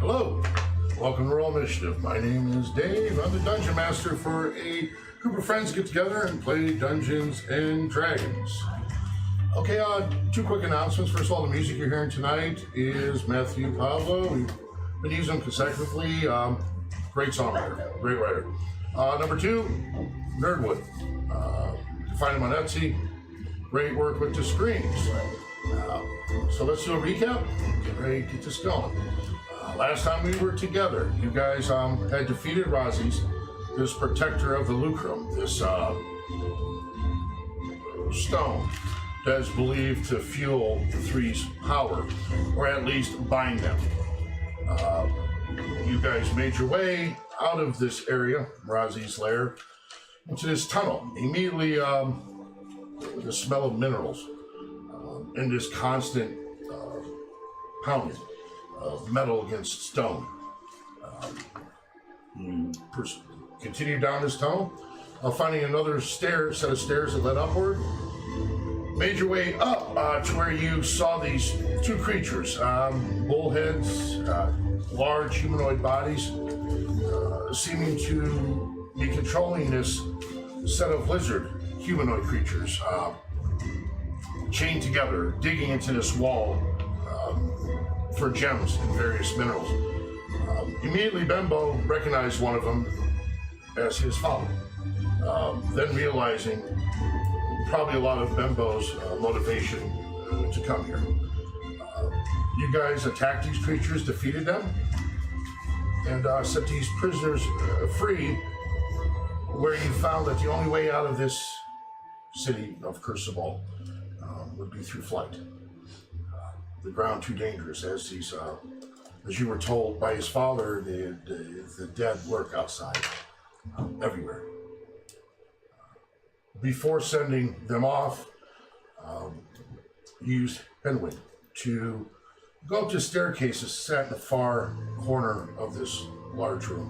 Hello, welcome to Roll Initiative. My name is Dave. I'm the Dungeon Master for a group of friends get together and play Dungeons and Dragons. Okay, two quick announcements. First of all, the music you're hearing tonight is Matthew Pavlo. We've been using him consecutively. Great songwriter, great writer. Number two, Nerdwood. You can find him on Etsy. Great work with the screens. So let's do a recap. Get ready to get this going. Last time we were together, you guys had defeated Razzi's, this protector of the Lucrum, this stone that is believed to fuel the Three's power, or at least bind them. You guys made your way out of this area, Razzi's lair, into this tunnel. Immediately, the smell of minerals and this constant pounding of metal against stone. You continue down this tunnel, finding another set of stairs that led upward. Made your way up to where you saw these two creatures, bullheads, large humanoid bodies, seeming to be controlling this set of lizard humanoid creatures, chained together, digging into this wall for gems and various minerals. Immediately, Bembo recognized one of them as his father, then realizing probably a lot of Bembo's motivation to come here. You guys attacked these creatures, defeated them, and set these prisoners free, where you found that the only way out of this city of Crucible would be through flight. The ground too dangerous, as you were told by his father, the dead lurk outside, everywhere. Before sending them off, used Penwin to go up to staircases set in the far corner of this large room.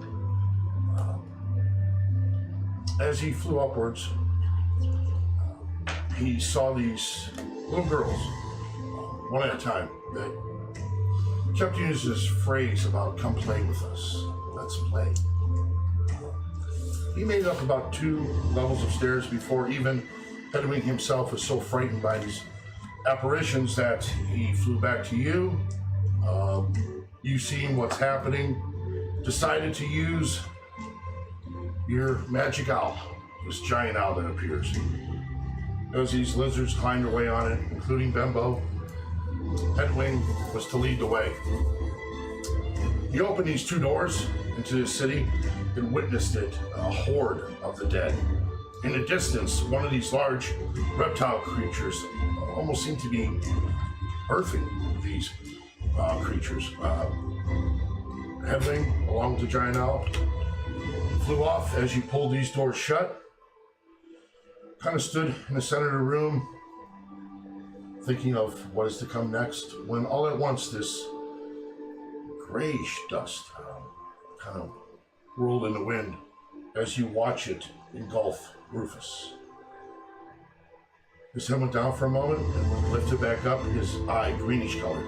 As he flew upwards, he saw these little girls, one at a time, that kept using this phrase about "come play with us, let's play." He made it up about 2 levels of stairs before even Hedwig himself was so frightened by these apparitions that he flew back to you. You seen what's happening, decided to use your magic owl, this giant owl that appears. As these lizards climbed their way on it, including Bembo, Hedwig was to lead the way. You opened these 2 doors into the city and witnessed it, a horde of the dead. In the distance, one of these large reptile creatures almost seemed to be birthing these creatures. Hedwig, along with the giant owl, flew off as you pulled these doors shut. Kind of stood in the center of the room, thinking of what is to come next, when all at once this grayish dust kind of whirled in the wind as you watch it engulf Rufus. His head went down for a moment and when he lifted back up, his eye greenish colored,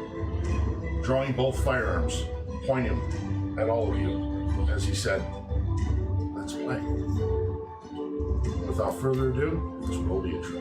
drawing both firearms, pointing at all of you as he said, "Let's play." Without further ado, let's roll the intro.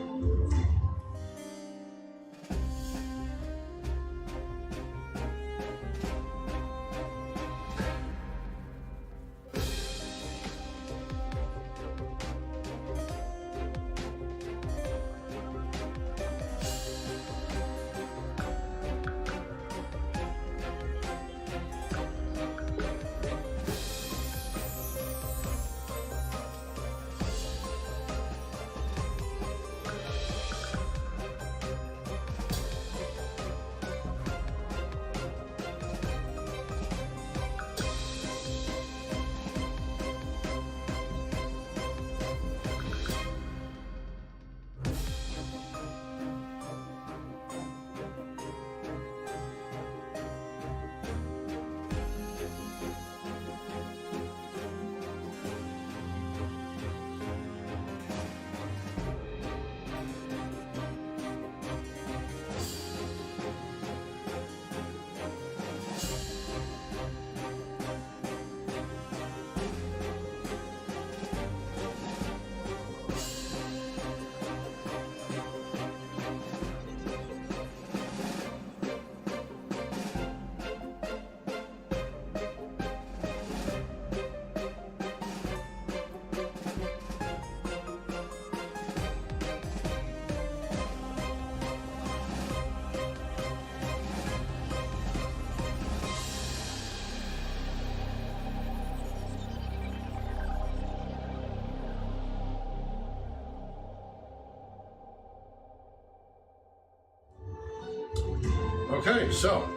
Okay, so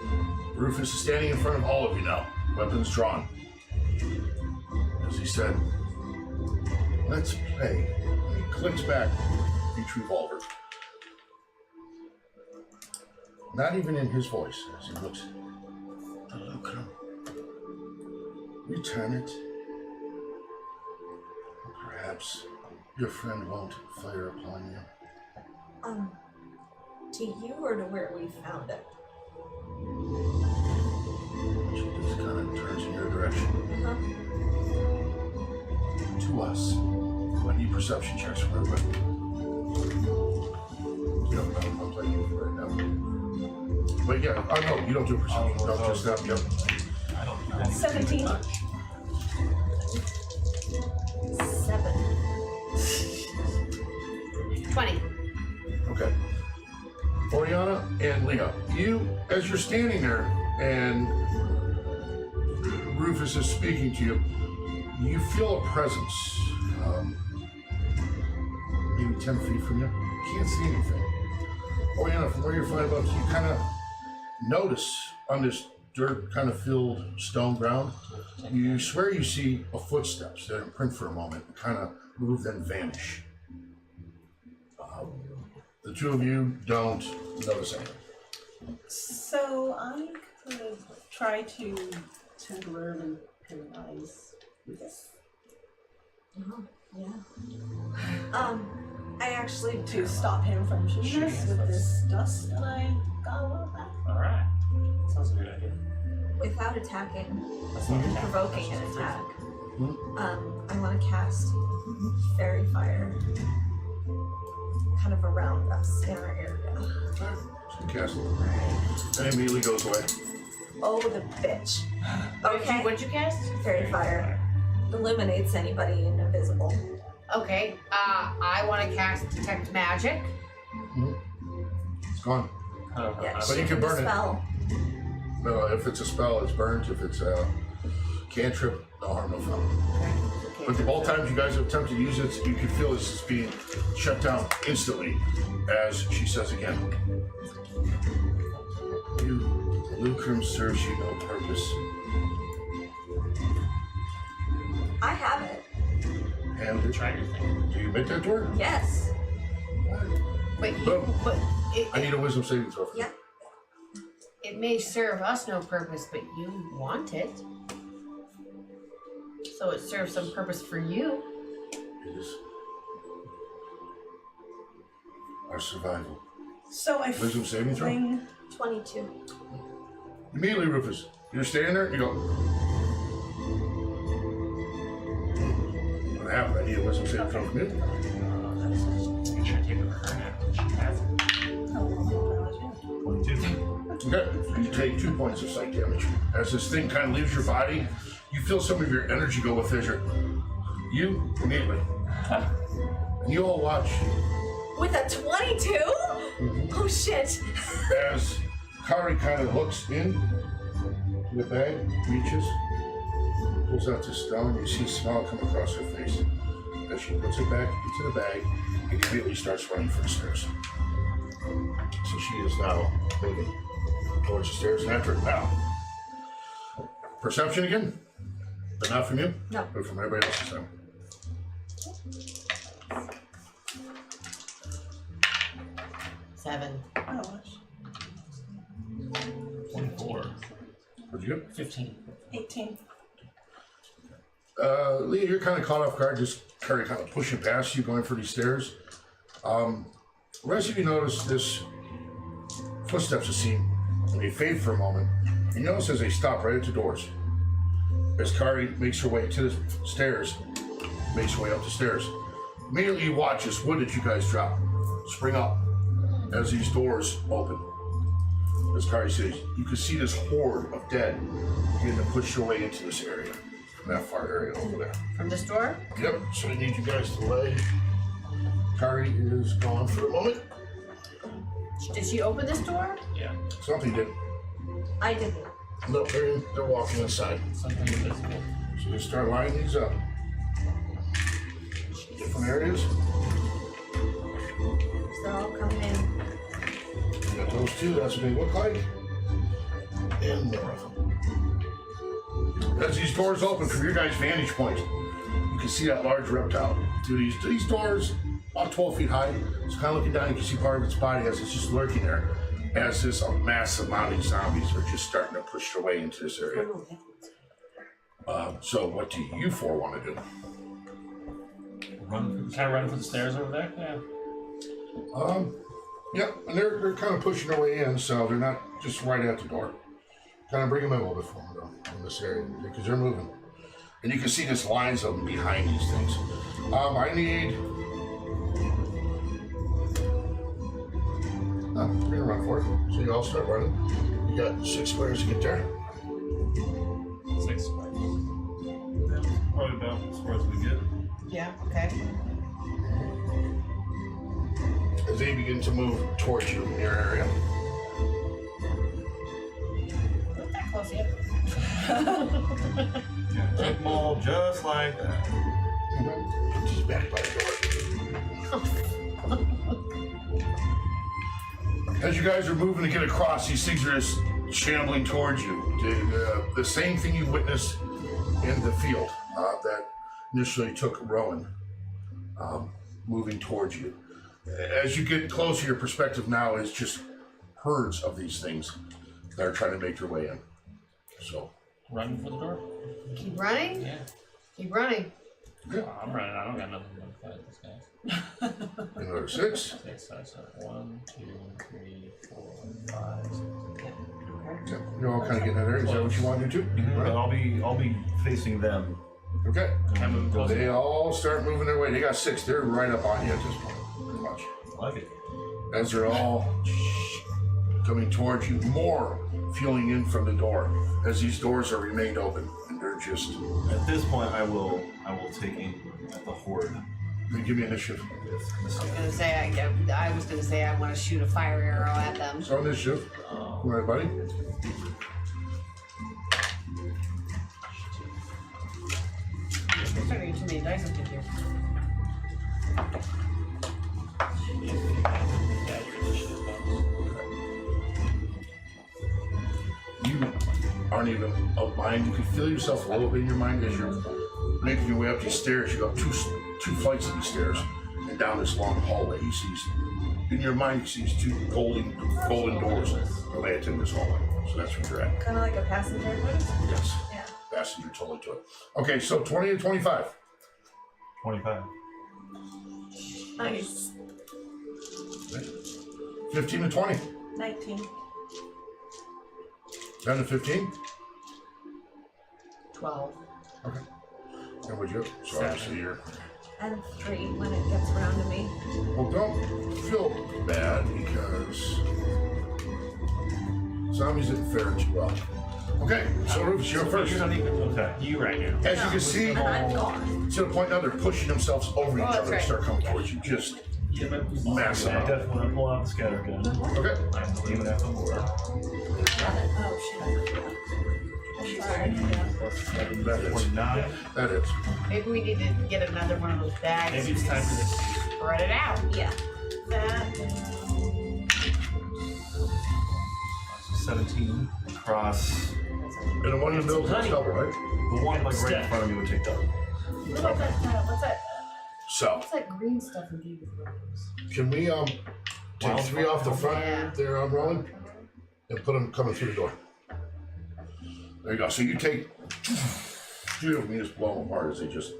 Rufus is standing in front of all of you now, weapons drawn. As he said, let's play. And he clicks back each revolver. Not even in his voice as he looks. Lucrum. Return it. Perhaps your friend won't fire upon you. To you or to where we found it? She just kind of turns in your direction. To us. I need perception checks for everybody. You don't know, I'm playing you right now. But yeah, no, you don't do perception. No, just that, yep. I don't know. 17. 7. 20. Okay. Oriana and Leah, you, as you're standing there and Rufus is speaking to you, you feel a presence. Maybe 10 feet from you. You can't see anything. Oriana, from where you're flying above, you kind of notice on this dirt kind of filled stone ground, you swear you see a footsteps that imprint for a moment, kind of move, then vanish. The two of you don't notice anything. So I could try to temporarily paralyze this. Oh, yeah. I actually To stop him from shooting us with this dust that I got a while back. Alright. Sounds like a good idea. without attacking That's not and attack. provoking That's an just attack. Hmm? I want to cast fairy fire kind of around us in our area. So cast it. And immediately goes away. Oh, the bitch. Okay. What'd you cast? Fairy fire illuminates anybody invisible. Okay. I want to cast detect magic. It's gone. Yeah, But she you can burn it. dispel. No, if it's a spell, it's burnt. If it's a cantrip, no harm, no foul. Okay. But the both times you guys have attempted to use it, you can feel it's being shut down instantly, as she says again. Lucrum serves you no purpose. I have it. And Try your thing. do you admit that to her? Yes. But Boom. it, I need a wisdom saving throw. Yeah. it may serve us no purpose, but you want it. So it serves some purpose for you. It is our survival. So I Wisdom saving throw? fling 22. Immediately, Rufus, you're standing there, you go. What happened? I need a wisdom saving throw from you. You should take her now. She has it. 22. Okay, you take 2 points of psych damage. As this thing kind of leaves your body, you feel some of your energy go with fissure. You immediately. And you all watch With a 22? Oh shit. as Kari kind of looks in to the bag, reaches, pulls out this stone. You see a smile come across her face as she puts it back into the bag and immediately starts running for the stairs. So she is now moving towards the stairs and after it now. Perception again? But not from you? No. But from everybody else this time. Seven. oh gosh, 24. What'd you get? 15. 18. Leah, you're kind of caught off guard, just Kari kind of pushing past you, going for these stairs. The rest of you notice this footsteps are seen, and they fade for a moment. You notice as they stop right at the doors. As Kari makes her way to the stairs, makes her way up the stairs. Immediately you watch this wood that you guys drop spring up as these doors open. As Kari says, you can see this horde of dead beginning to push their way into this area, from that far area over there. From this door? Yep, so I need you guys to lay. Kari is gone for a moment. Did she open this door? Yeah. Something did. I didn't. No, they're walking inside. Something invisible. So you start lining these up. Different areas. They're all coming in. You got those two, that's what they look like. and more of them. As these doors open from your guys' vantage point, you can see that large reptile through these doors, about 12 feet high. It's kind of looking down. You can see part of its body as it's just lurking there. As this massive amount of zombies are just starting to push their way into this area. So what do you four want to do? Can I run for the stairs over there? Yeah. Yeah, and they're kind of pushing their way in, so they're not just right at the door. Kind of bring them in a little bit for them, though, in this area, because they're moving. And you can see just lines of them behind these things. I need... we're gonna run for it. So you all start running. You got 6 squares to get there. 6 squares. Yeah, probably about as far as we get. Yeah, okay. As they begin to move towards you in your area. Not that close yet. Yeah, take them all just like that. She's back by the door. As you guys are moving to get across, these things are just shambling towards you. The same thing you witnessed in the field that initially took Rowan moving towards you. As you get closer, your perspective now is just herds of these things that are trying to make their way in. So, Running for the door? Keep running? Yeah. Keep running. yeah. I'm running. I don't got nothing to fight this guy. Another 6. 6, so 1, 2, 3, 4, 5, 6. Okay. You're all kind of getting that area. Is that what you want to do too? But Right. I'll be facing them. Okay. Can I move closer? They all start moving their way. They got 6. They're right up on you at this point, pretty much. I like it. As they're all coming towards you, more fueling in from the door as these doors are remained open, and they're just. At this point, I will take aim at the horde. Give me initiative. With the I was gonna say I want to shoot a fire arrow at them. So initiative. All right, buddy. There's starting to get too many dice up in here. Yeah, your initiative You aren't even of mind. You can feel yourself a little bit in your mind as you're making your way up these stairs. You go up two flights of these stairs and down this long hallway. You see, in your mind, you see these 2 golden doors that lay into this hallway. So that's where you're at. Kind of like a passenger would. Yes. Yeah. Passenger totally to it. Okay, so 20 to 25. 25. Nice. 15 to 20. 19. 10 to 15. 12. Okay. And would you? So obviously you're. And 3 when it gets around to me. Well, don't feel bad because zombies didn't fare too well. Okay, so Rufus, you're first. You're not even. Okay. You right now. As you can see, And I'm gone. to the point now they're pushing themselves over each that's other and right. start coming towards you. Just massive. I definitely want to pull out the scatter gun. Okay. I'm aiming at the horde. Oh, shit. Sorry. Plus 7, That is. 29. That is. Maybe we need to get another one of those bags. Maybe it's time for this. Spread it out. Yeah. That. 17 across. And the one in the middle takes double, right? The one like right in front of me would take double. What's that? So, What's that green stuff in David's rooms? can we take 3 off the front Yeah. there, Rowan, and put them coming through the door? There you go. So you take 3 of them, you just blow them apart as they just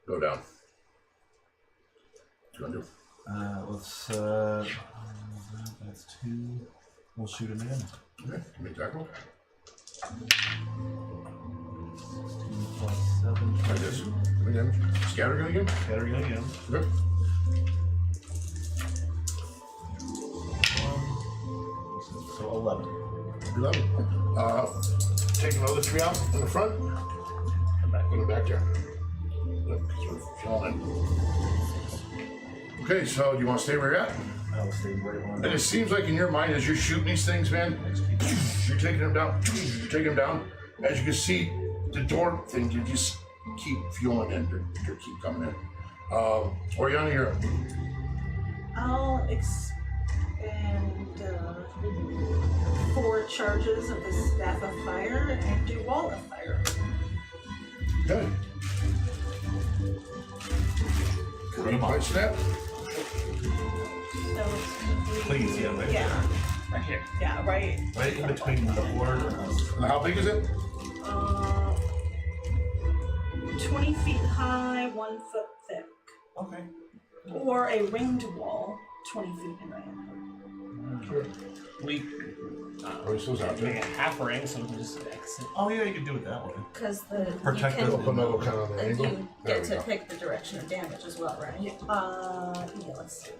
go down. What you want to do? Let's that's 2. We'll shoot him in. Okay, give me a tackle. 16 plus 7. Like this. Give me damage. Scatter gun again? Scatter gun again. Okay. So 11. 11. Take another 3 out in the front. And back. Put them back there. Yep, 'cause we're falling. Okay, so you want to stay where you're at? I will stay right on. And it seems like in your mind, as you're shooting these things, man, you're taking them down, you're taking them down. As you can see, the door thing, you just keep fueling in, they keep coming in. Oriana, you're up. I'll And 4 charges of the Staff of Fire and a Wall of Fire. Okay. By snap. So it's gonna be. Please, yeah, right Yeah, Right here. yeah, right. Right in between the board. How big is it? 20 feet high, 1 foot thick. Okay. Or a ringed wall, 20 feet in diameter. We Oh, he still out make there. a half ring so we can just exit. Oh yeah, you can do it that way. Because Protect you the can, Up another kind of and angle. you There get we to go. pick the direction of damage as well, right? Yeah, let's see.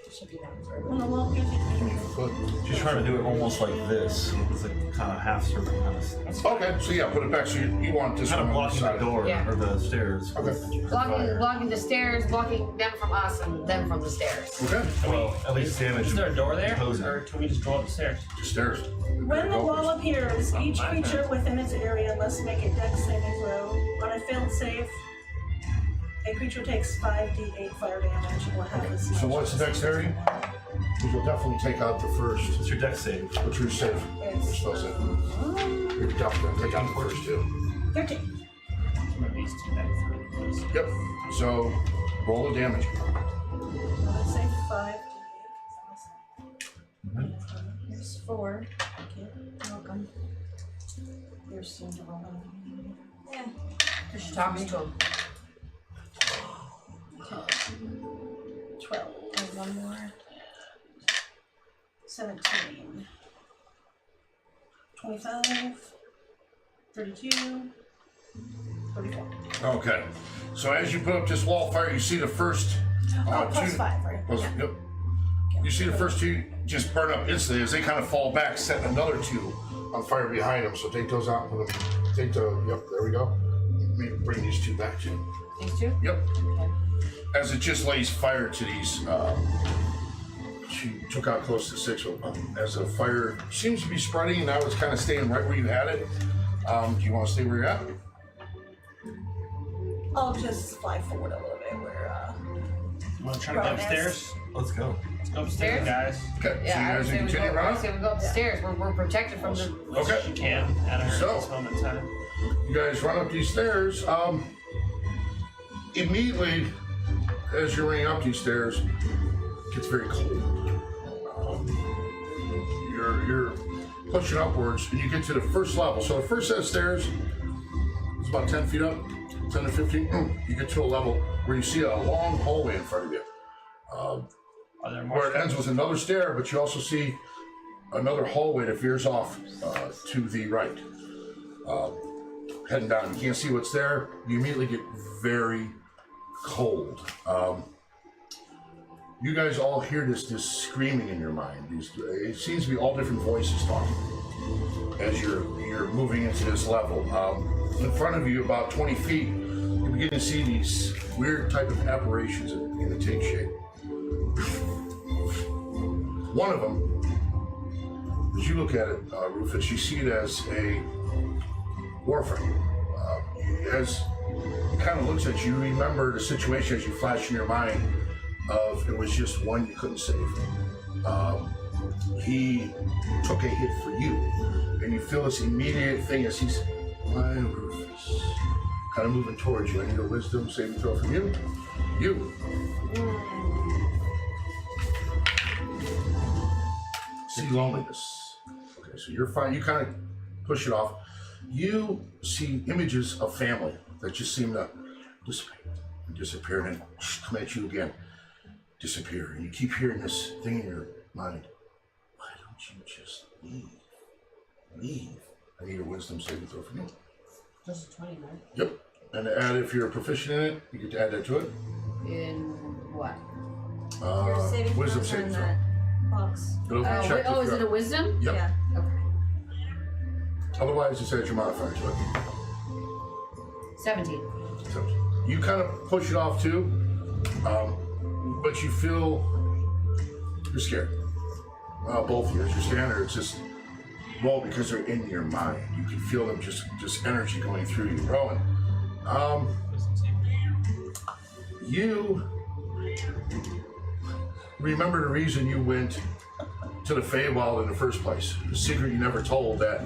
It should be down On further. the wall, you can- Foot. She's trying to do it almost like this. It's like kind of half circle kind of stuff. Okay, so yeah, put it back. So you want this Kind of one on the blocking the side. door Yeah. or the stairs. Okay. Blocking the stairs, blocking them from us and them from the stairs. Okay. Well, at least damage. Is there a door there? Imposing. Or can we just go up the stairs? Just stairs. When the Go. wall appears, each my creature within its area must make a dex saving throw. On a failed save, a creature takes 5d8 fire damage and will have Okay, this. so what's the dexterity? Which will definitely take out the first. It's your deck save. What's your save? It's Spell save. You're definitely gonna take out the first two. 13. Some of these two back through. Yep. So roll the damage. I say 5d8. Here's 4. Okay. Welcome. You're soon to roll. Yeah. She talks to him. 12. And one more. 17. 25. 32. 34. Okay. So as you put up this wall of fire, you see the first Plus two. 5, right? Plus- Yeah. Yep. You see the first two just burn up instantly as they kind of fall back, set another 2 on fire behind them. So take those out. Put them, take the. Yep. There we go. Maybe bring these 2 back to. These two? Yep. Okay. As it just lays fire to these, she took out close to 6 of them. As the fire seems to be spreading, now it's kind of staying right where you had it. Do you want to stay where you're at? I'll just fly forward a little bit where, You want to try to go Right, upstairs? Let's go. Let's go upstairs, guys. Okay. Yeah, so you I guys say we continue go, running. I say we go up the stairs. We're protected from the. As Okay. you can at her So- at this moment in time. You guys run up these stairs. Immediately, as you're running up these stairs, it gets very cold. You're pushing upwards, and you get to the first level. So the first set of stairs is about 10 feet up, 10 to 15. You get to a level where you see a long hallway in front of you, Are there more? where it ends with another stair, but you also see another hallway that veers off to the right. Heading down, you can't see what's there. You immediately get very cold. You guys all hear this screaming in your mind. It seems to be all different voices talking as you're moving into this level. In front of you, about 20 feet, you begin to see these weird type of apparitions in a tank shape. One of them, as you look at it, Rufus, you see it as a warframe. As it kind of looks at you, remember the situation as you flash in your mind of it was just one you couldn't save. He took a hit for you, and you feel this immediate thing as he's, my Rufus, kind of moving towards you. I need a wisdom saving throw from you. You. See loneliness. Okay, so you're fine. You kind of push it off. You see images of family that just seem to disappear, and then come at you again, disappear. And you keep hearing this thing in your mind. Why don't you just leave? Leave. I need a wisdom saving throw from you. Just 20, right? Yep. And to add, if you're proficient in it, you get to add that to it. In what? Your saving Wisdom throws are in saving throw. that box. It'll be checked if Oh, is you're it a up. wisdom? Yep. Yeah. Okay. Otherwise, just add your modifier to it. 17. So you kind of push it off too, but you feel you're scared. Both of you, as you're standing there, it's just because they're in your mind. You can feel them just energy going through you, Rowan. You remember the reason you went to the Feywild in the first place. A secret you never told that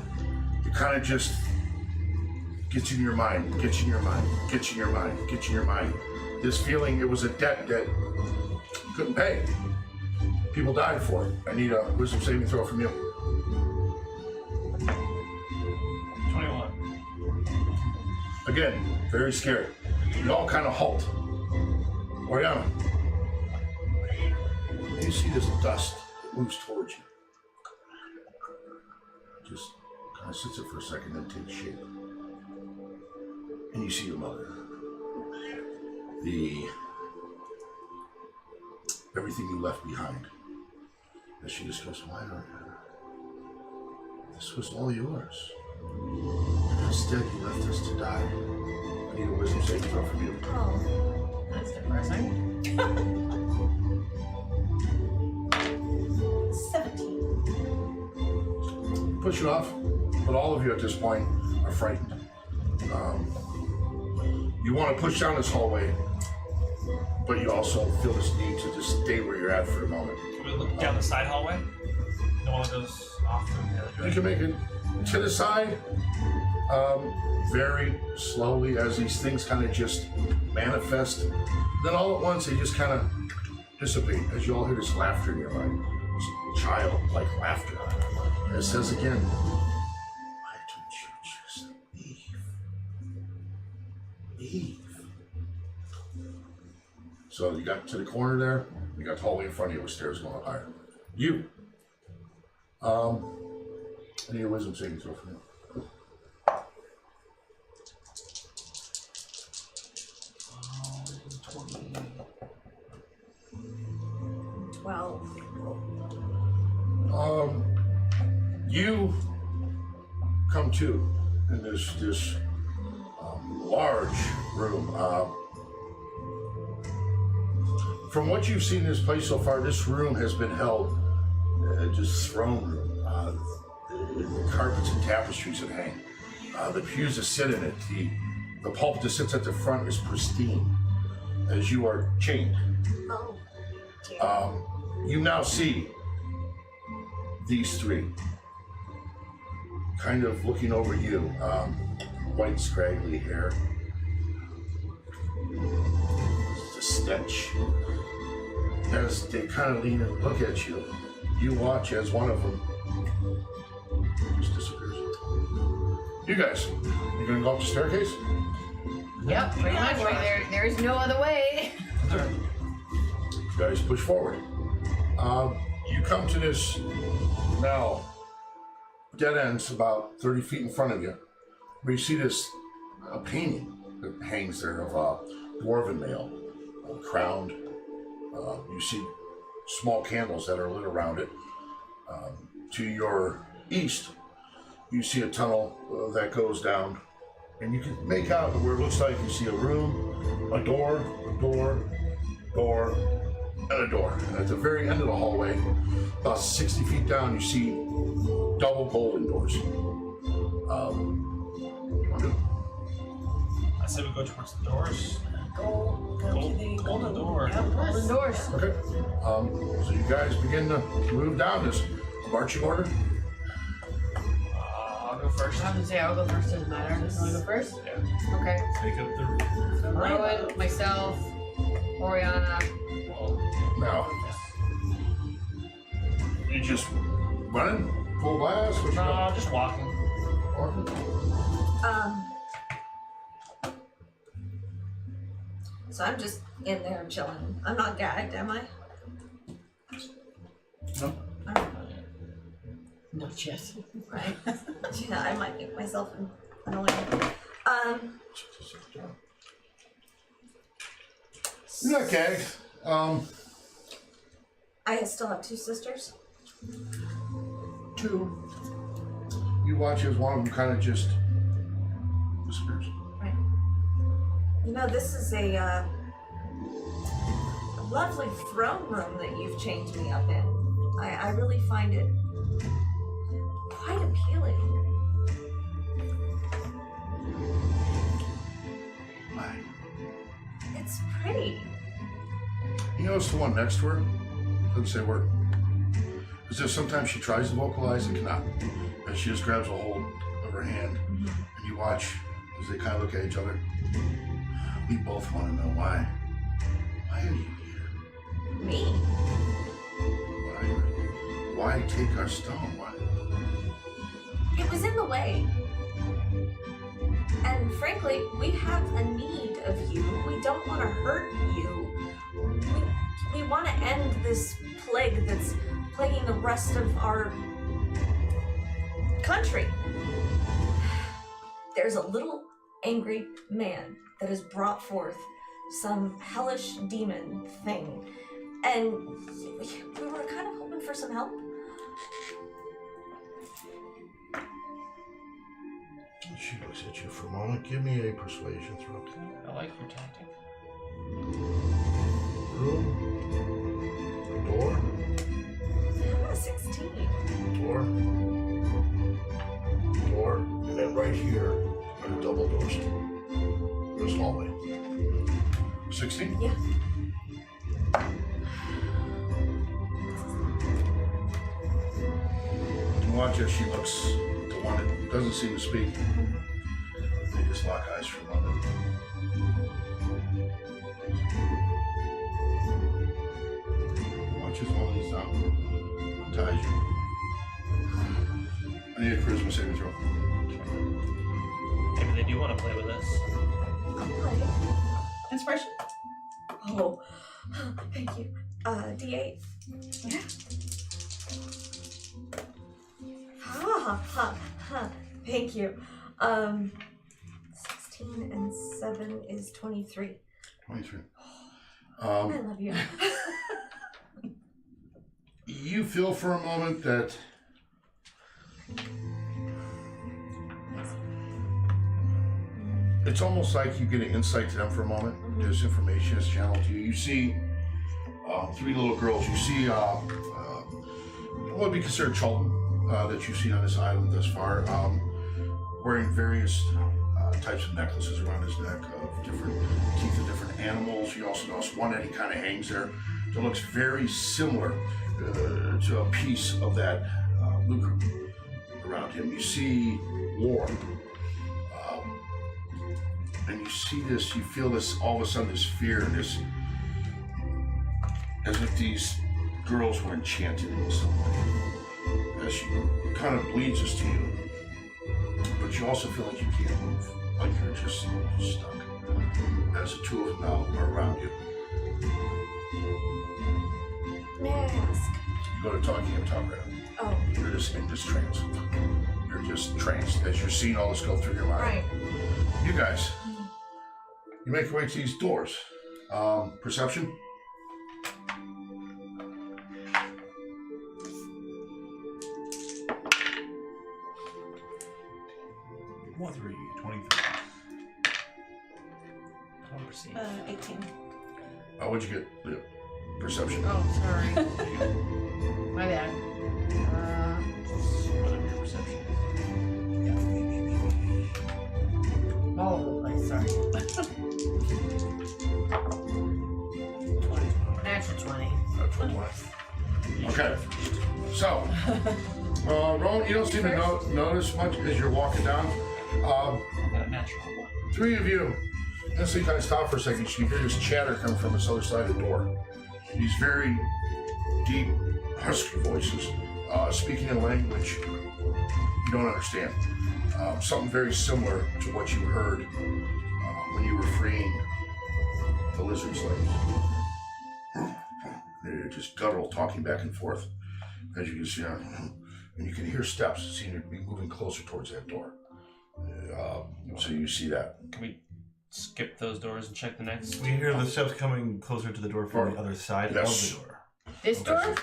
it kind of just gets in your mind, gets in your mind, gets in your mind, gets in your mind. This feeling, it was a debt that you couldn't pay. People died for it. I need a wisdom saving throw from you. 21. Again, very scary. You all kind of halt. Oriana, you see this dust that moves towards you. Just kind of sits there for a second, then takes shape. And you see your mother. Everything you left behind. And she just goes, why not? This was all yours. Instead, you left us to die. I need a wisdom saving throw from you. Oh. That's depressing. 17. Push it off, but all of you at this point are frightened. You want to push down this hallway, but you also feel this need to just stay where you're at for a moment. Can we look down the side hallway? The one that goes off from the other You direction. can make it to the side very slowly as these things kind of just manifest. Then all at once they just kind of dissipate as you all hear this laughter in your mind. This child-like laughter. And it says again, why don't you just leave? Leave. So you got to the corner there, you got the hallway in front of you with stairs going up higher. You. I need a wisdom saving throw from you. 12. You come to in this large room. From what you've seen in this place so far, this room has been held just throne room. The carpets and tapestries that hang, the pews that sit in it, the pulpit that sits at the front is pristine, as you are chained. Oh. You now see these three kind of looking over you, white scraggly hair, the stench. As they kind of lean and look at you, you watch as one of them just disappears. You guys, you gonna go up the staircase? Yep, pretty much. There's no other way. You guys push forward. You come to this now dead ends about 30 feet in front of you, where you see this painting that hangs there of a dwarven male, crowned. You see small candles that are lit around it. To your east, you see a tunnel that goes down, and you can make out where it looks like you see a room, a door, and a door. And at the very end of the hallway, about 60 feet down, you see double golden doors. What do you want to do? I said we go towards the doors. Go to the Golden door. Yep, Golden doors. Okay. So you guys begin to move down this marching order. I'll go first. I would say I'll go first, doesn't matter. Just want to go first? Yeah. Okay. Take up the. So Rowan, myself, Oriana. Now, you just running full blast? What you No, doing? just walking. So I'm just in there chilling. I'm not gagged, am I? No. Not yet. Right. Yeah, I might make myself annoying. You're not gagged. I still have two sisters. Two. You watch as one of them kind of just disappears. Right. You know, this is a lovely throne room that you've changed me up in. I really find it quite appealing. Why? It's pretty. You notice the one next to her? Doesn't say a word. As if sometimes she tries to vocalize and cannot. And she just grabs a hold of her hand. And you watch as they kind of look at each other. We both want to know why. Why are you here? Me? Why take our stone? Why? It was in the way. And frankly, we have a need of you. We don't want to hurt you. We want to end this plague that's plaguing the rest of our country. There's a little angry man that has brought forth some hellish demon thing. And we were kind of hoping for some help. She looks at you for a moment. Give me a persuasion throw. I like your tactic. Room. Door. 16. Door. Door. And then right here are the double doors. This hallway. 16? Yeah. You watch as she looks at the one that doesn't seem to speak. They just lock eyes for a moment. Watch as one of these unties you. I need a charisma saving throw. Maybe they do want to play with us. I'll play. Inspiration? Oh, thank you. D8. Yeah. Ha. Thank you. 16 and 7 is 23. 23. I love you. You feel for a moment that it's almost like you get an insight to them for a moment. This information is channeled to you. You see 3 little girls. You see what would be considered children that you've seen on this island thus far, wearing various types of necklaces around his neck of different teeth of different animals. You also notice one that he kind of hangs there that looks very similar to a piece of that lucre around him. You see war. And you see this, you feel this, all of a sudden, this fear and this, as if these girls were enchanted in some way. As she kind of bleeds this to you, but you also feel like you can't move, like you're just stuck. As the two of them now are around you. May I ask? You go to talk, you can't talk right now. Oh, You're just in this trance. You're just tranced as you're seeing all this go through your mind. right. You guys, you make your way to these doors. Perception? One, 3, 23. 18. What'd you get, Leo? Perception. Oh, sorry. My bad. Whatever your perception All over the place, sorry. Natural 20. That's what Okay. So, Rowan, you don't seem to notice much as you're walking down. I got a natural 1. 3 of you instantly kind of stop for a second. You hear this chatter coming from this other side of the door. These very deep, husky voices speaking a language you don't understand. Something very similar to what you heard when you were freeing the lizard slaves. They're just guttural, talking back and forth. As you can see, and you can hear steps seem to be moving closer towards that door. So you see that. Can we skip those doors and check the next? We hear the steps coming closer to the door from the other side Yes. of the door. This door?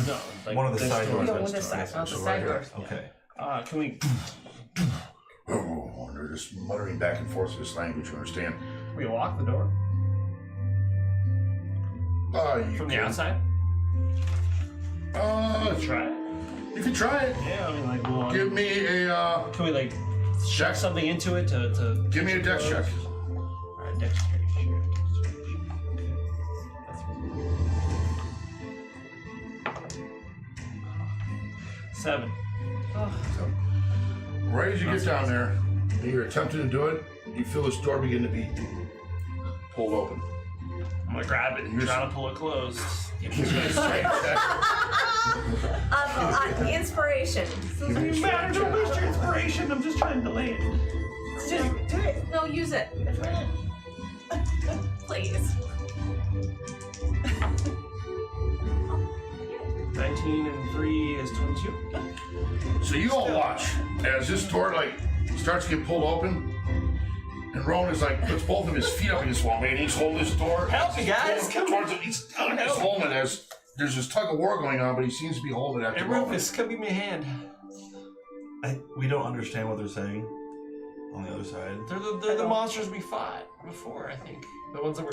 No, like One of the this side door. doors. No, next the door. side- Yes, oh, the so side right here. doors. Okay. Can we? And they're just muttering back and forth this language you understand. Can we lock the door You from the can- outside? Try it. You can try it. Yeah, I mean, like, we'll Give me a Can we like check something into it to give me a dex check. Alright, dexterity check. Okay. That's 7. So, right as you get down there, and you're attempting to do it, you feel this door begin to be pulled open. I'm gonna grab it and try to pull it closed. Give me a strength check. Inspiration. Give me a strength check. waste your inspiration. I'm just trying to delay it. Just do it. No, use it. Please. 19 and 3 is 22. So you all watch as this door like starts to get pulled open, and Rowan is like puts both of his feet up against the wall, man. He's holding this door. Help me, guys! Come towards it. He's holding it as there's this tug of war going on, but he seems to be holding it at Hey, the moment. Rufus, come give me a hand. We don't understand what they're saying on the other side. They're the monsters we fought before, I think. The ones that were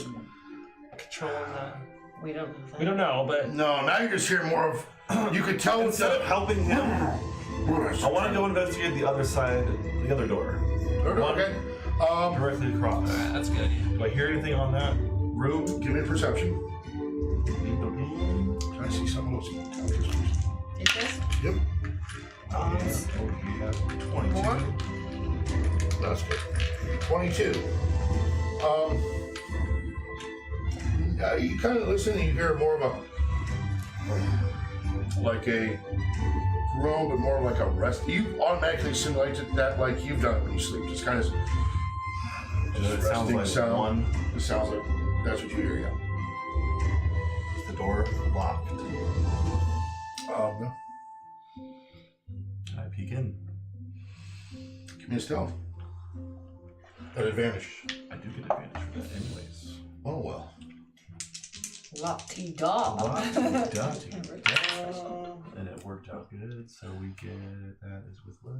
controlling the... We don't know that. We don't know, but... No, now you're just hearing more of. You could tell with Instead of the. helping him, I want to go investigate the other side, the other door, Okay. directly across. Alright, that's good. Do I hear anything on that room? Give me a perception. Can I see some of those counters, please? Is this? Yep. Yeah, 22. More? That's good. 22. You kind of listen and you hear more of a, like a groan, but more like a rest. You automatically simulate that like you've done it when you sleep. Just kind of It sounds resting like sound. one. It sounds like that's what you hear, yeah. Is the door locked? No. Can I peek in? Give me a stealth. At advantage. I do get advantage for that anyways. Oh well. La-ti-da. And it worked out good, so we get that is with what?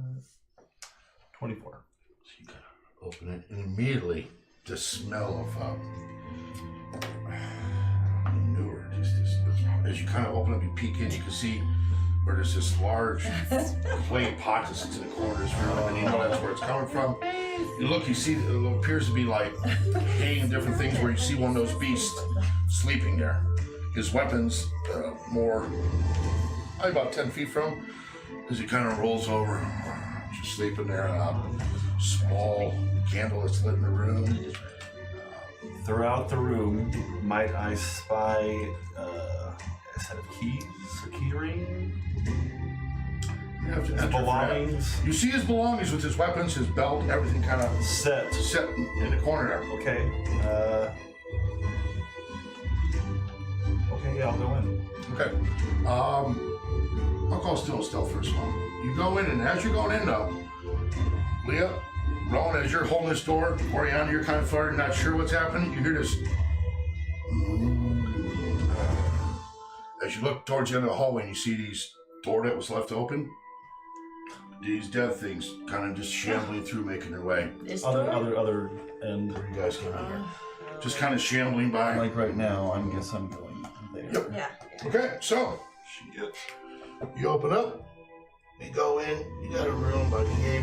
24. So you kind of open it, and immediately the smell of manure, just this, as you kind of open up, you peek in, you can see where there's this large clay pot that sits in the corners of the room, and you know that's where it's coming from. You look, you see, it appears to be like hanging different things where you see one of those beasts sleeping there. His weapons, more, probably about 10 feet from him, as he kind of rolls over, just sleeping there. Small candle that's lit in the room. Throughout the room, might I spy a set of keys, a key ring, You have to his enter for that. belongings, You see his belongings with his weapons, his belt, everything kind of set. set in the corner there. Okay. Okay, yeah, I'll go in. Okay. I'll call still stealth first one. You go in, and as you're going in though, Leah, Rowan, as you're holding this door, Oriana, you're kind of flirting, not sure what's happening. You hear this. As you look towards the end of the hallway, and you see these door that was left open. These dead things kind of just shambling through, making their way. This Other door? end. Where you guys came in here. Just kind of shambling by. Like right now, I guess I'm going there. Yep. Yeah. Okay, so you open up, you go in, you got a room about yay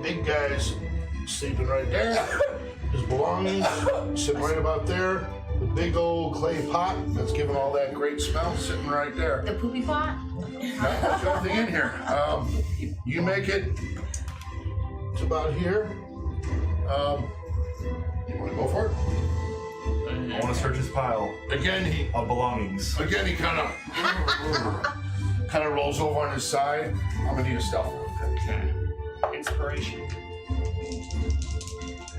big guys sleeping right there. His belongings sitting right about there. The big old clay pot that's giving all that great smell sitting right there. The poopy pot? There's nothing in here. You make it to about here. You want to go for it? I want to search his pile Again, he of belongings. kind of rolls over on his side. I'm gonna need a stealth. Okay. Inspiration.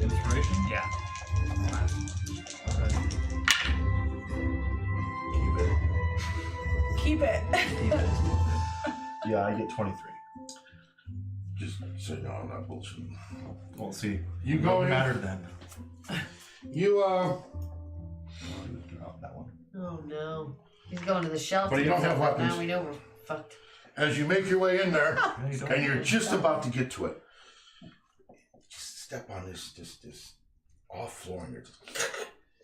Inspiration? Yeah. Okay. Keep it. Keep it. Yeah, I get 23. Just so you know, I'm not bullshitting. We'll see. You go in. Matter then. You Drop that one. Oh no. He's going to the shelf. But you don't have weapons. Now we know we're fucked. as you make your way in there, Yeah, you don't and you're have just about to get to it. Just step on this off floor, and you're just,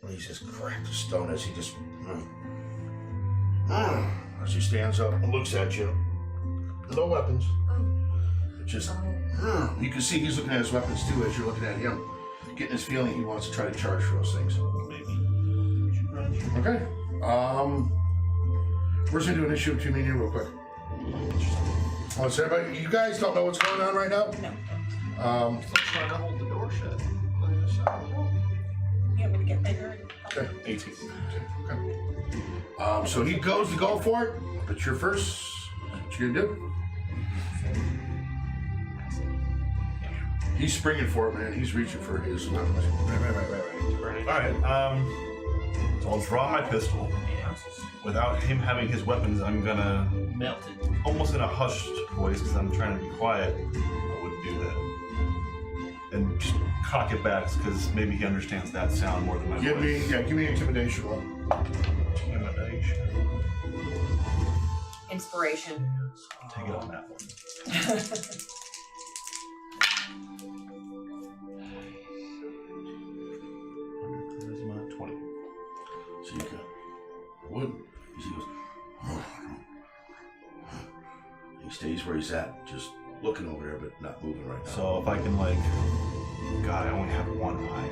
and he's just cracked the stone as he just as he stands up and looks at you. No weapons. Just you can see he's looking at his weapons too as you're looking at him, getting his feeling he wants to try to charge for those things. Maybe. Okay. We're just gonna do an issue between me and you real quick. Oh, so everybody, you guys don't know what's going on right now? No. Still trying to hold the door shut. You want me to get bigger? Okay. 18. Okay. So he goes to go for it, but you're first. What you gonna do? He's springing for it, man. He's reaching for his weapons. All right. So I'll draw my pistol. Without him having his weapons, I'm gonna Melted. almost in a hushed voice because I'm trying to be quiet. I wouldn't do that. And just cock it back because maybe he understands that sound more than my Give voice. me an intimidation roll. Intimidation. Inspiration. I'll take it on that one. Charisma 20. So you go. What? He goes. He stays where he's at, just looking over there, but not moving right now. So if I can like, God, I only have one eye.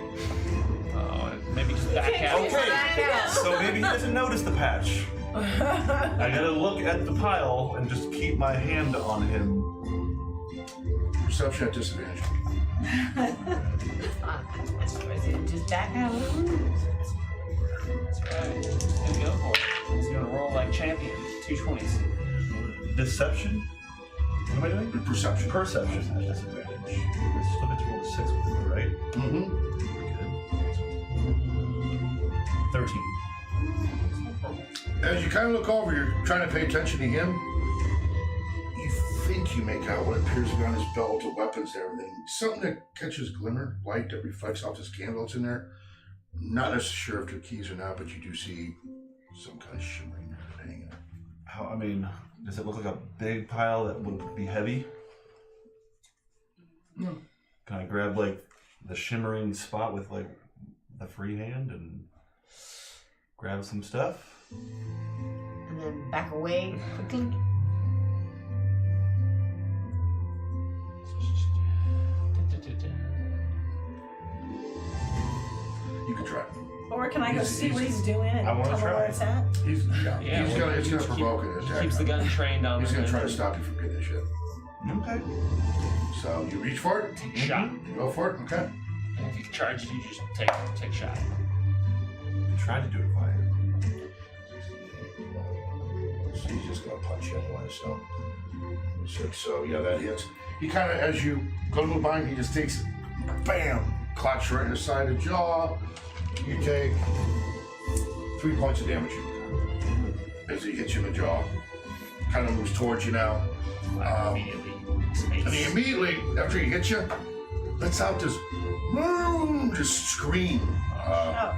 Maybe just back out. Okay. So maybe he doesn't notice the patch. I gotta look at the pile and just keep my hand on him. Perception at disadvantage. Just back out. That's right. He's gonna go for it. He's gonna roll like champion. 2 20s. Deception? What am I doing? Perception. Perception at disadvantage. I still get to roll a 6 with it, right? Mm-hmm. Good. 13. As you kind of look over, you're trying to pay attention to him. You think you make out what appears to be on his belt of weapons and everything. Something that catches glimmer, light that reflects off this candle that's in there. Not necessarily sure if they're keys or not, but you do see some kind of shimmering hanging there. How, I mean, does it look like a big pile that would be heavy? No. Can I grab like the shimmering spot with like the free hand and grab some stuff? And then back away quickly. You can try. Or can I go He's- see what he's- he's doing and I wanna tell him try. where it's at? He's Yeah, well, it's gonna keep- provoke an attack. Keeps the gun trained on He's him. gonna try to stop you from getting this shit. Okay. So you reach for it. Take a shot. You go for it. Okay. And if he charges you, just take a shot. I tried to do it quiet. So he's just gonna punch you anyway. So yeah, that hits. He kind of, as you go to move by him, he just takes, bam, clocks right in the side of the jaw. You take 3 points of damage as he hits you in the jaw. Kind of moves towards you now. Immediately. And he immediately, after he hits you, lets out this just scream. Oh,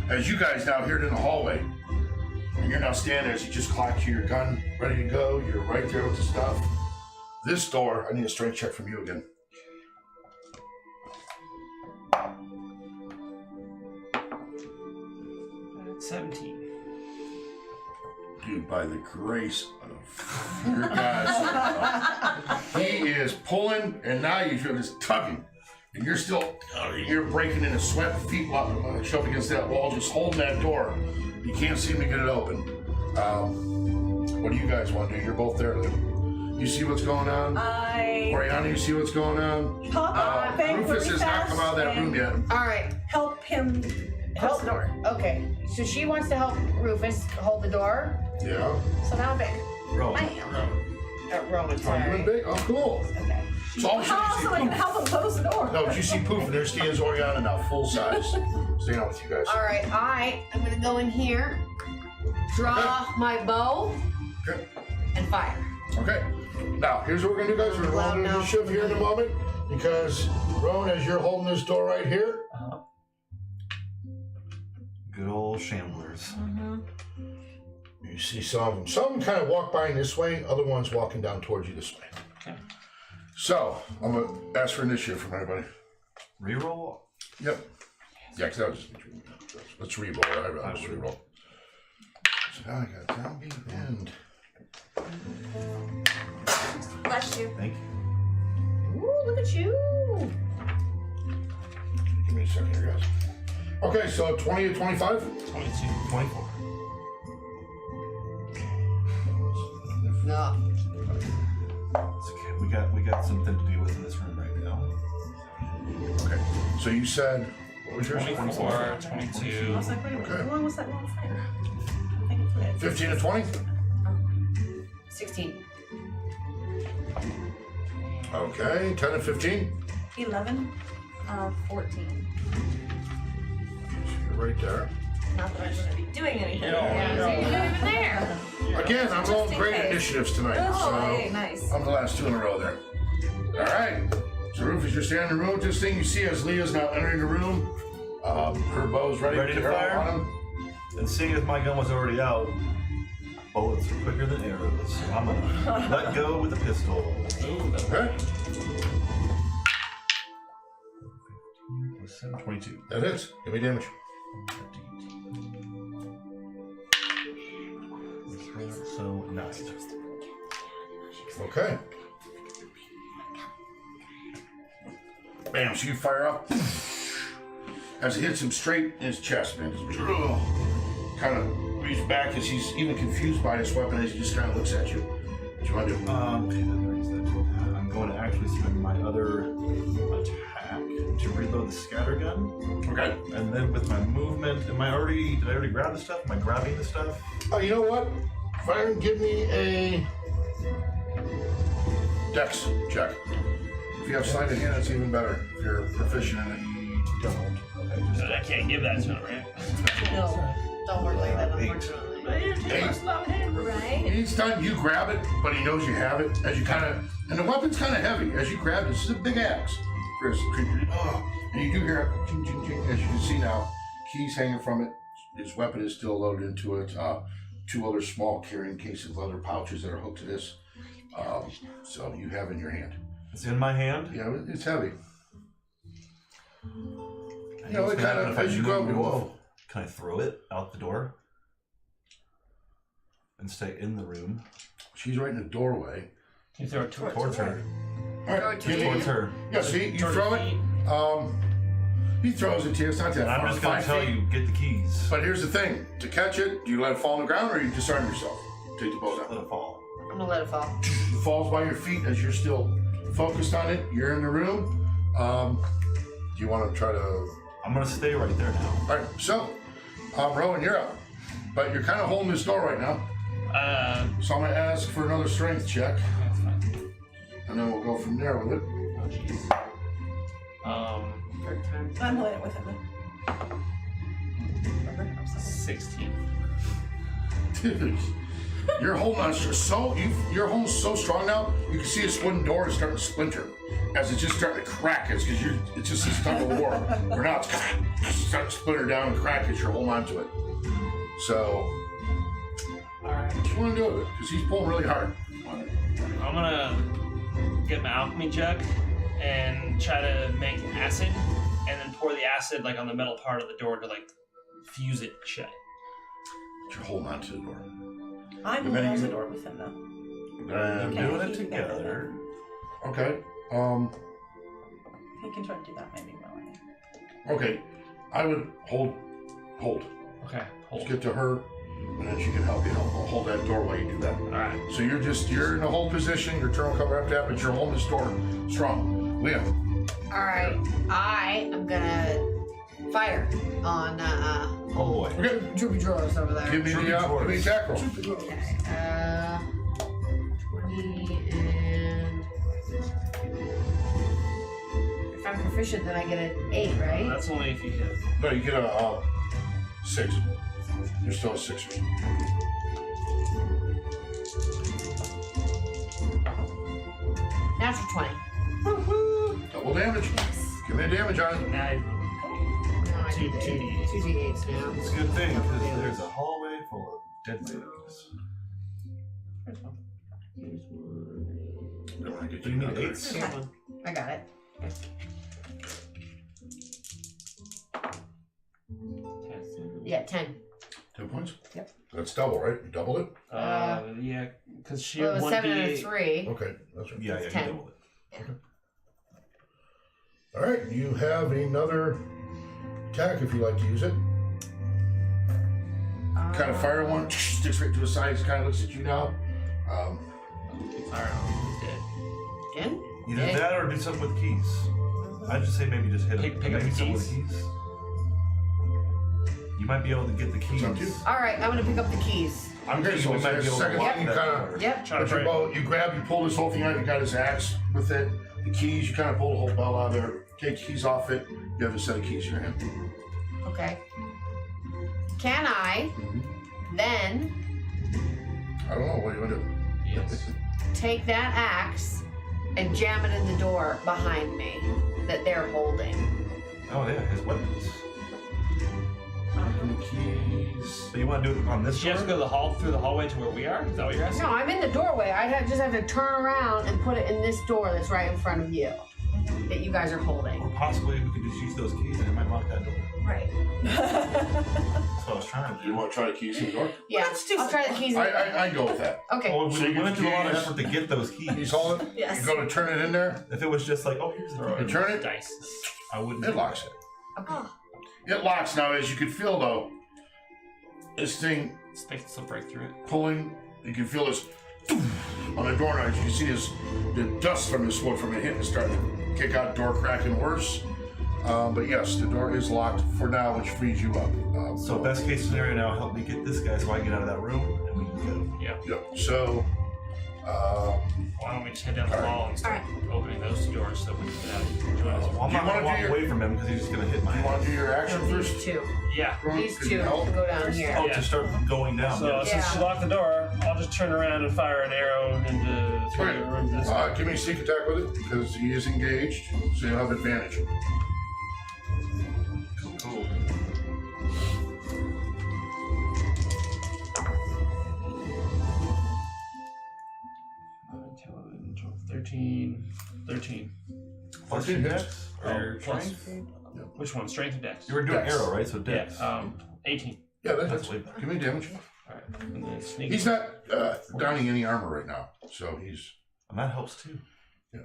no. As you guys now hear it in the hallway. And you're now standing as he just clocks you, your gun ready to go. You're right there with the stuff. This door, I need a strength check from you again. That's 17. Dude, by the grace of your God, he is pulling, and now you feel this tugging. And you're still, you're breaking in a sweat, feet shoved against that wall, just holding that door. You can't seem to get it open. What do you guys want to do? You're both there, Lynn. You see what's going on? Oriana, you see what's going on? Pop up, bang Rufus really has not come out of that fast room yet. All right. Help him close the door. Okay. So she wants to help Rufus hold the door. Yeah. So now I'm big. Roll. I am. Roman, Oh, you sorry. in big? Oh, cool. Okay. So all of a How sudden else am I you going to see poof. help him close the door? No, but you see poof, and there stands Oriana now, full size. Staying out with you guys. All right. I am going to go in here, draw my bow, Okay. and fire. Okay. Now, here's what we're going to do, guys. We're going to roll Loud initiative here in a moment. Because, Rowan, as you're holding this door right here, Good old shamblers. you see some of them. Some of them kind of walk by in this way, other ones walking down towards you this way. Okay. So, I'm going to ask for initiative from everybody. Reroll. Yep. Yeah, because that was just... Let's re-roll. I'd rather just re-roll. So now I got zombie and... Bless you. Thank you. Ooh, look at you. Give me a second here, guys. Okay, so 20 to 25? 22. 24. No. We got something to deal with in this room right now. Okay. So you said, what was yours? 24, 22. I was like, wait a minute, Okay. how long was that long fight? I think it's right. 15 to 20? 16. Okay. 10 to 15? 11. 14. You're right there. Not that I'm going to be doing anything. Yeah, so you're not even there. Again, I'm Just rolling in great case. initiatives tonight. Oh, so hey, nice. I'm the last 2 in a row there. All right. So, Rufus, you're standing in the room. Just thing you see as Leah's now entering the room. Her bow's ready to arrow fire? on him. And seeing as my gun was already out, bullets are quicker than arrows. So I'm gonna let go with the pistol. Ooh, that's Okay. 22. That is. Give me damage. So 9. Okay. Bam. So you fire up. As it hits him straight in his chest, man. Just kind of reaches back as he's even confused by his weapon as he just kind of looks at you. What you want to do? Okay, that brings that to that. I'm going to actually spend my other attack to reload the scatter gun. Okay. And then with my movement, did I already grab the stuff? Am I grabbing the stuff? Oh, you know what? Fire and give me a dex check. If you have sleight of hand, it's even better. If you're proficient in it. Don't. Okay, just I can't give that to him, right? No, don't work like that, 8. unfortunately. But you take my slow hand. Right? Each time you grab it, but he knows you have it. As you kind of, and the weapon's kind of heavy. As you grab it, this is a big axe for his creature. And you do hear it, ching, ching, ching. As you can see now, keys hanging from it. His weapon is still loaded into it. 2 other small carrying cases, leather pouches that are hooked to this. So you have in your hand. It's in my hand. Yeah, it's heavy. I You know, what's it gonna kind happen of, if I as you go, move. whoa. Can I throw it out the door and stay in the room? She's right in the doorway. Can you throw it Towards her. All right, give me- Towards her. Yeah, see, you Towards throw her it. feet. He throws it to you. It's not that And far. I'm just going 5 to tell feet. you, get the keys. But here's the thing: to catch it, do you let it fall on the ground or you disarm yourself? Take the bows Let out. it fall. I'm gonna let it fall. It falls by your feet as you're still focused on it. You're in the room. Do you want to try to? I'm going to stay right there now. All right. So, Rowan, you're up. But you're kind of holding this door right now. So I'm gonna ask for another strength check, That's fine. and then we'll go from there with it. Oh, jeez. Third time. I'm holding it with him then. Remember? I'm sorry. 16. Dude, you're holding on you're holding so strong now. You can see this wooden door is starting to splinter as it's just starting to crack. It's because it's just this tug of war. Where now it's starting to splinter down and crack as you're holding on to it. So, Alright. what you want to do with it? Because he's pulling really hard. I'm gonna get my alchemy jug and try to make acid and then pour the acid like on the metal part of the door to like fuse it shut. You're holding on to the door. I'm The minute holding you- the door with him though. And, Okay. Doing it together. okay. He can try to do that maybe more. Okay. I would hold. Okay, hold. Let's get to her, and then she can help you. I'll hold that door while you do that. Alright. So you're in a hold position. Your turn will come after that, but you're holding this door strong. Leah. Alright, I am gonna fire on Oh boy. Okay. Droopy Drawers over there. Give me the attack roll. Okay, 20 and... If I'm proficient, then I get an 8, right? That's only if you hit. No, you get a 6. You're still a 6er. Natural 20. Double damage. Give me a damage on it. Now I- No, I Two- did two 8. D8s. 2 D8s now. It's a good thing because there's a hallway full of dead things. Here's one. Don't want to get Do you need another. 8s? Here's one. I got it. 10. Yeah, 10. 10 points? Yep. That's double, right? You doubled it? Yeah, because she Well, it had was 1 7 and a D8. 3. Okay, that's right. Yeah, you 10. doubled it. All right, you have another attack if you like to use it. Kind of fire one, sticks right to his side. He kind of looks at you now. Fire on him. He's dead. thinking. Either Okay. that or do something with keys. I'd just say maybe just hit Pick up maybe the something with keys. keys. You might be able to get the keys. up to you. All right, I'm gonna pick up the keys. I'm Okay, thinking so we might it's be able to second lock one, you that kinda- door. Yep. Try to With your break. bow, you grab, you pull this whole thing out, you got his axe with it, the keys, you kind of pull the whole bell out of there, take the keys off it, you have a set of keys in your hand. Okay. Can I then I don't know, what do you want to do? Yes. take that axe and jam it in the door behind me that they're holding? Oh yeah, his weapons. The keys. So you want to do it on this She has to door? go the hall through the hallway to where we are. Is that what you're asking? No, I'm in the doorway. Just have to turn around and put it in this door that's right in front of you that you guys are holding. Or possibly we could just use those keys and it might lock that door. Right. That's what I was trying to Do you do. want to try the keys in the door? Yeah, Let's do I'll try the keys. I go with that. Okay. Well, So we you went get through a lot of keys. effort to get those Keys keys. hold it, Yes. you go to turn it in there, If it was just like, oh, here's the Throw key, you turn it, Dice. I wouldn't. it locks it. Oh, It locks now, as you can feel though, this thing Space will break through it. pulling, you can feel this on the door now. You can see this, the dust from this wood from it hitting starting to kick out, door cracking worse. But yes, the door is locked for now, which frees you up. So best case scenario now, help me get this guy so I can get out of that room and we can go. Yeah. Yep. So, Why don't we just head down the hall and start opening those two doors so we can get out and join us? Well, I'm Do you not wanna gonna walk do your- away from him because he's just gonna hit my do you want head. to do your action These first? two. Yeah. These Could two you help? to go down here. Oh, Yeah. to start going down. So yeah. since she locked the door, I'll just turn around and fire an arrow into through Okay. the room. This Give me a sneak attack with it because he is engaged, so you'll have advantage. Cool. 13. 13. Plus 14 your hits. dex? Oh, Or plus- strength? Which one? Strength or dex? You were doing Dex. arrow, right? So dex. Yeah. 18. Yeah, That's that's way better. give me damage. Alright. And then sneak. He's not donning any armor right now, so he's And that helps too. 3.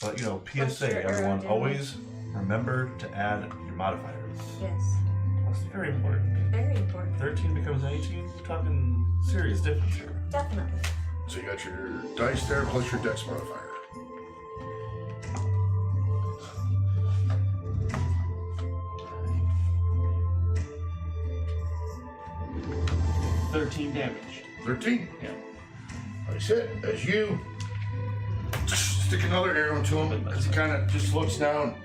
But you know, Plus your PSA, arrow everyone, damage. always remember to add your modifiers. yes. That's very important. Very important. 13 becomes 18. We're talking serious difference here. Definitely. so you got your dice there plus your dex modifier. – 13 damage. 13. Yeah. Nice hit. As you stick another arrow into him, as he kind of just looks down,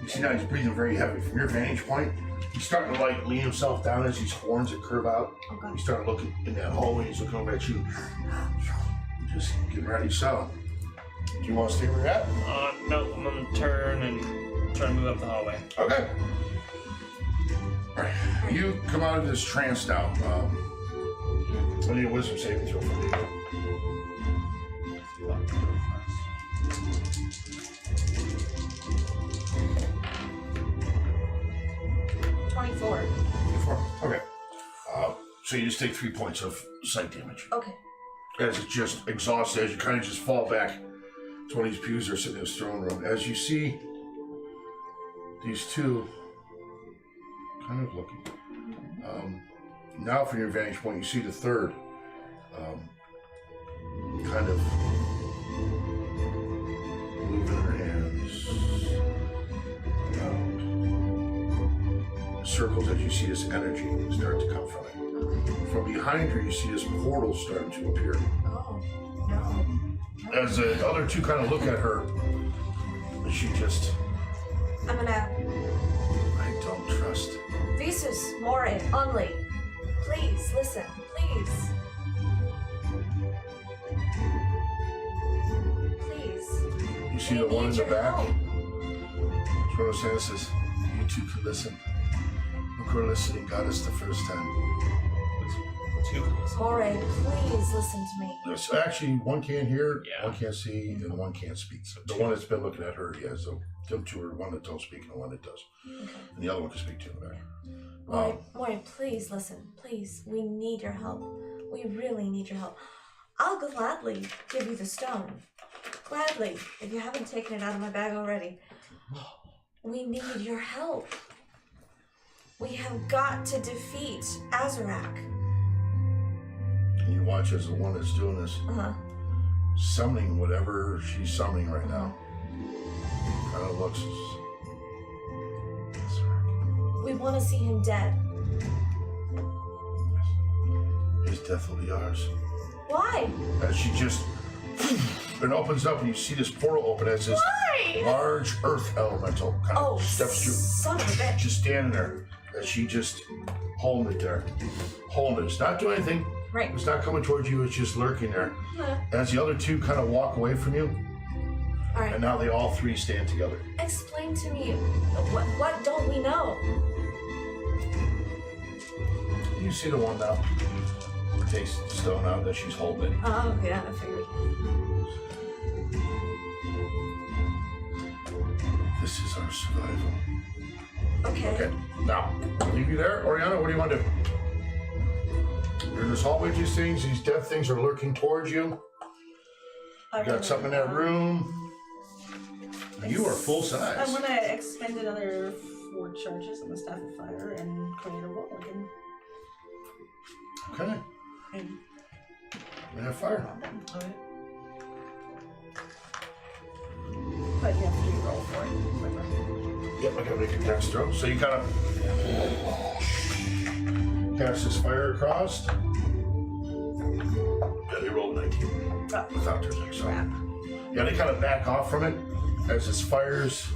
you see now he's breathing very heavy. From your vantage point, he's starting to like lean himself down as these horns that curve out. Oh god. He's starting to look in that hallway. He's looking over at you, just getting ready. So, do you want to stay where you're at? No, I'm gonna turn and try to move up the hallway. Okay. All right. You come out of this trance now. I need a wisdom saving throw from you. 24. 4. Okay. So you just take 3 points of sight damage. Okay. As it's just exhausted, as you kind of just fall back to one of these pews that are sitting in this throne room. As you see these two kind of looking. Now from your vantage point, you see the third kind of moving her hands around. Circles as you see this energy start to come from it. From behind her, you see this portal starting to appear. Oh, no. As the other two kind of look at her, she just, I'm gonna. I don't trust. Visus, more only. Please, listen. Please. Please. You see We the one in need the your back? help. Shoro says, you two could listen. Look, we're listening, got us the first time. More, please listen to me. There's actually one can't hear, Yeah. one can't see, and one can't speak. The one that's been looking at her, yeah, so them two are one that don't speak and the one that does. And the other one can speak to in the back. More, please listen. Please, we need your help. We really need your help. I'll gladly give you the stone. Gladly, if you haven't taken it out of my bag already. We need your help. We have got to defeat Azarak. And you watch as the one that's doing this Uh-huh. summoning whatever she's summoning right now. Kind of looks. We want to see him dead. His death will be ours. Why? As she just it opens up and you see this portal open as this Why? large earth elemental kind of steps through. Son of a bitch. Just standing there. As she just holding it there. Holding it. It's not doing anything. Right. It's not coming towards you. It's just lurking there. Huh. As the other two kind of walk away from you, All right. and now they all three stand together. Explain to me, what don't we know? You see the one now who takes the stone out that she's holding it. Oh, yeah, I figured. This is our survival. Okay. Okay, now, I'll leave you there. Oriana, what do you want to do? You're in this hallway, these things, these death things are lurking towards you. You got something in that room. You are full size. I want to expend another 4 charges on the Staff of Fire and create a wall again. Okay, And we have fire. but you have to roll for it. Yep, I gotta make a dex throw. So you kind of cast this fire across. Yeah, they rolled 19 Oh, without their dex. So. crap. Yeah, they kind of back off from it as this fire's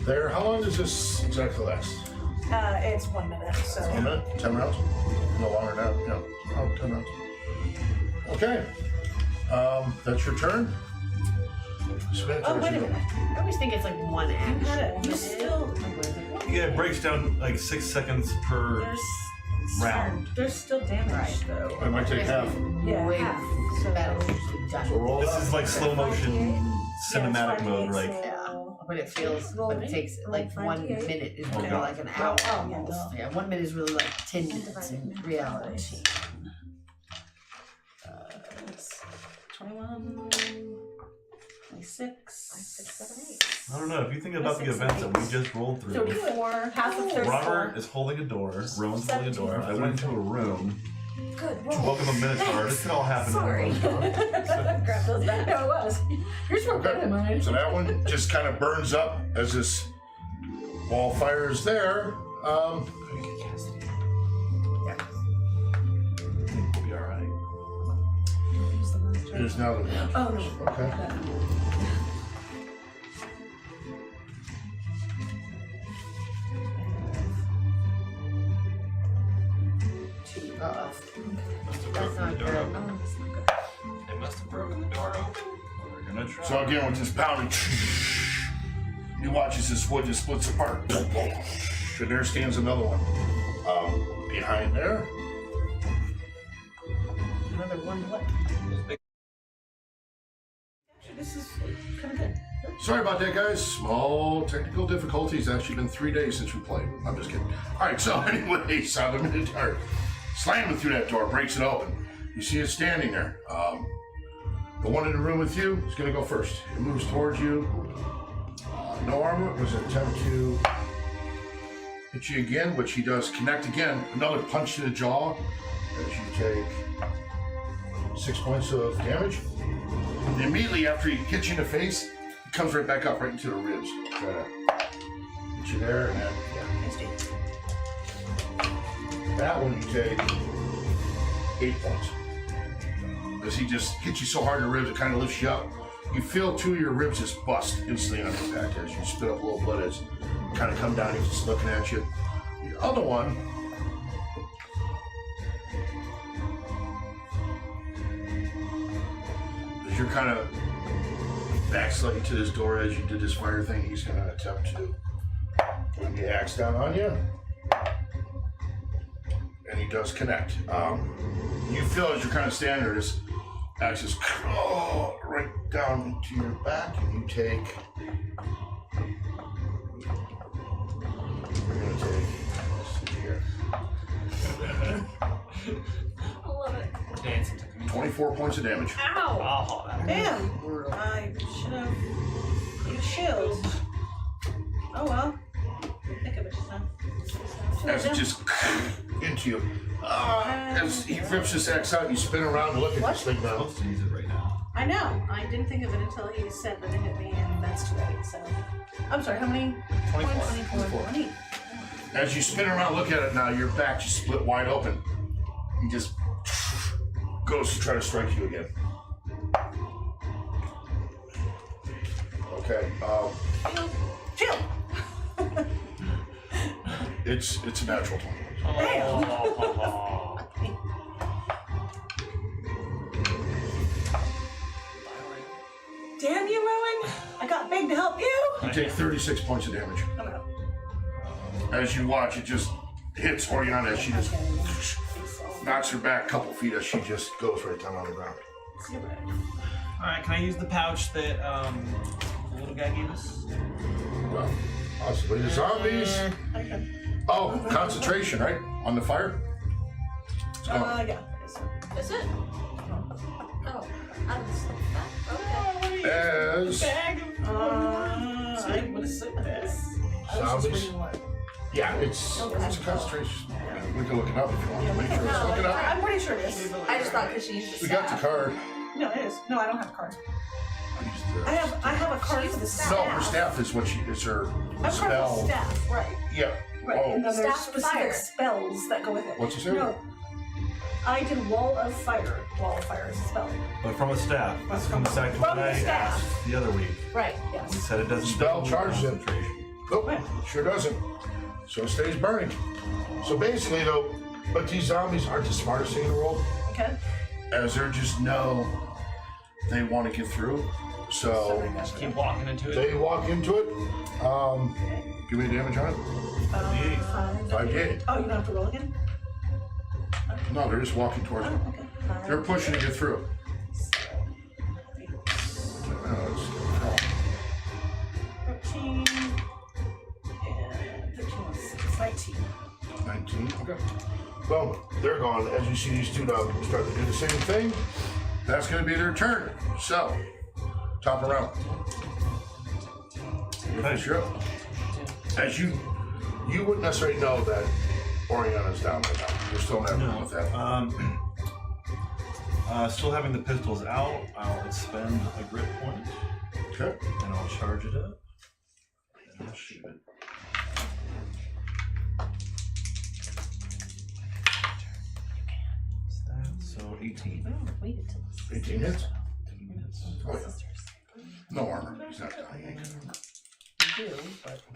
there. How long does this exactly last? It's 1 minute, so. 1 minute? 10 rounds? No longer now. Yeah, oh, 10 rounds. Okay. That's your turn. Oh, wait a minute. I always think it's like one action. You had it. You still. Yeah, it breaks down like 6 seconds per There's round. There's still damage, Right. though. It might take half. Yeah, Way half. so battle's usually done. So roll This up. is like slow motion cinematic 5d8, mode, like so- Yeah, but it feels, but it takes like 1 5d8. minute is Oh, really God. like an hour Oh, yeah, almost. duh. Yeah, 1 minute is really like 10 minutes divided in by reality. It's 21, 26. 5, 6, 7, 8. I don't know. If you think about the Six, events that we eight. just rolled through, 34, half of 34. Robert is holding a door, Rowan's holding a door. I went into a room. Good To roll. welcome a Minotaur. This could all happen Sorry. in one room. Grab those back. No, it was. Yours were better than mine. So that one just kind of burns up as this wall fire is there. I think we'll be alright. It is now the Oh, no. Okay. That's not good. Oh, that's not good. They must have broken the door open. We're gonna try. So again, with this pounding, you watch as this wood just splits apart. And there stands another one. Behind there. Another one what? Actually, this is kind of good. Sorry about that, guys. Small technical difficulties. Actually been 3 days since we played. I'm just kidding. All right, so anyway, so the Minotaur slamming through that door, breaks it open. You see it standing there. The one in the room with you is going to go first. It moves towards you. No armor. It was an attempt to hit you again, which he does connect again. Another punch to the jaw as you take 6 points of damage. And immediately after he hits you in the face, he comes right back up, right into the ribs. Try to hit you there, and then, that one you take 8 points. As he just hits you so hard in the ribs, it kind of lifts you up. You feel 2 of your ribs just bust instantly on impact as you spit up a little blood as you kind of come down, he's just looking at you. The other one, as you're kind of back slightly to this door as you did this fire thing, he's going to attempt to bring the axe down on you. And he does connect. You feel as you're kind of standing there, this axe is right down into your back, and you take. We're gonna take. Let's see here. I love it. We're dancing to the music. 24 points of damage. Ow! Oh, that Damn! I should have used shield. Oh well. Think of it just now. As it just into you. As he rips this axe out, you spin around and look at this thing now. Supposed to use it right now. I know. I didn't think of it until he said that it hit me, and that's too late. So, I'm sorry. How many? 24. 20. As you spin around, look at it now. Your back just split wide open. He just goes to try to strike you again. Okay. Chill. It's a natural 20. Oh. Damn you, Rowan! I got big to help you. You take 36 points of damage. I'm out. As you watch, it just hits Oriana as she just knocks her back a couple feet as she just goes right down on the ground. Alright, can I use the pouch that the little guy gave us? Well, possibly the zombies. Oh, concentration, right? On the fire? It's gone. Yeah. Is it? Oh, I was okay. As I would assume this. zombies. Yeah, it's a concentration. We can look it up if you want to make sure it's look it up. I'm pretty sure it is. I just thought because she used the We got the staff. card. No, it is. No, I don't have a card. I I have a card for the staff. No, her staff is what it's her I have a card for the spell. staff, right? Yeah. Right. Oh, And then there's Staff of specific fire. spells that go with it. What's it say? No. I did Wall of Fire. Wall of Fire is a spell. But from a staff. This comes back to From what the I staff. asked the other week. Right, We yes. said it doesn't Spell double charges it. concentration. Nope, sure doesn't. So it stays burning. So basically, though, but these zombies aren't the smartest thing in the world, Okay. as they just know they want to get through. So Just keep walking into it. they walk into it. Give me a damage on it. 5d8. Oh, you don't have to roll again? No, they're just walking towards it. Oh, okay. They're pushing to get through. Oh, 13. And 13 was 19. 19. Okay. Well, they're gone. As you see these two now start to do the same thing, that's going to be their turn. So, top of round. Nice. You're up. As you wouldn't necessarily know that Oriana's down right now. You're still not dealing with that. Still having the pistols out, I'll expend a grit point Okay. and I'll charge it up and I'll shoot it. What's that? So 18. 18 hits. 18 hits. Oh, yeah. No armor. He's not dying.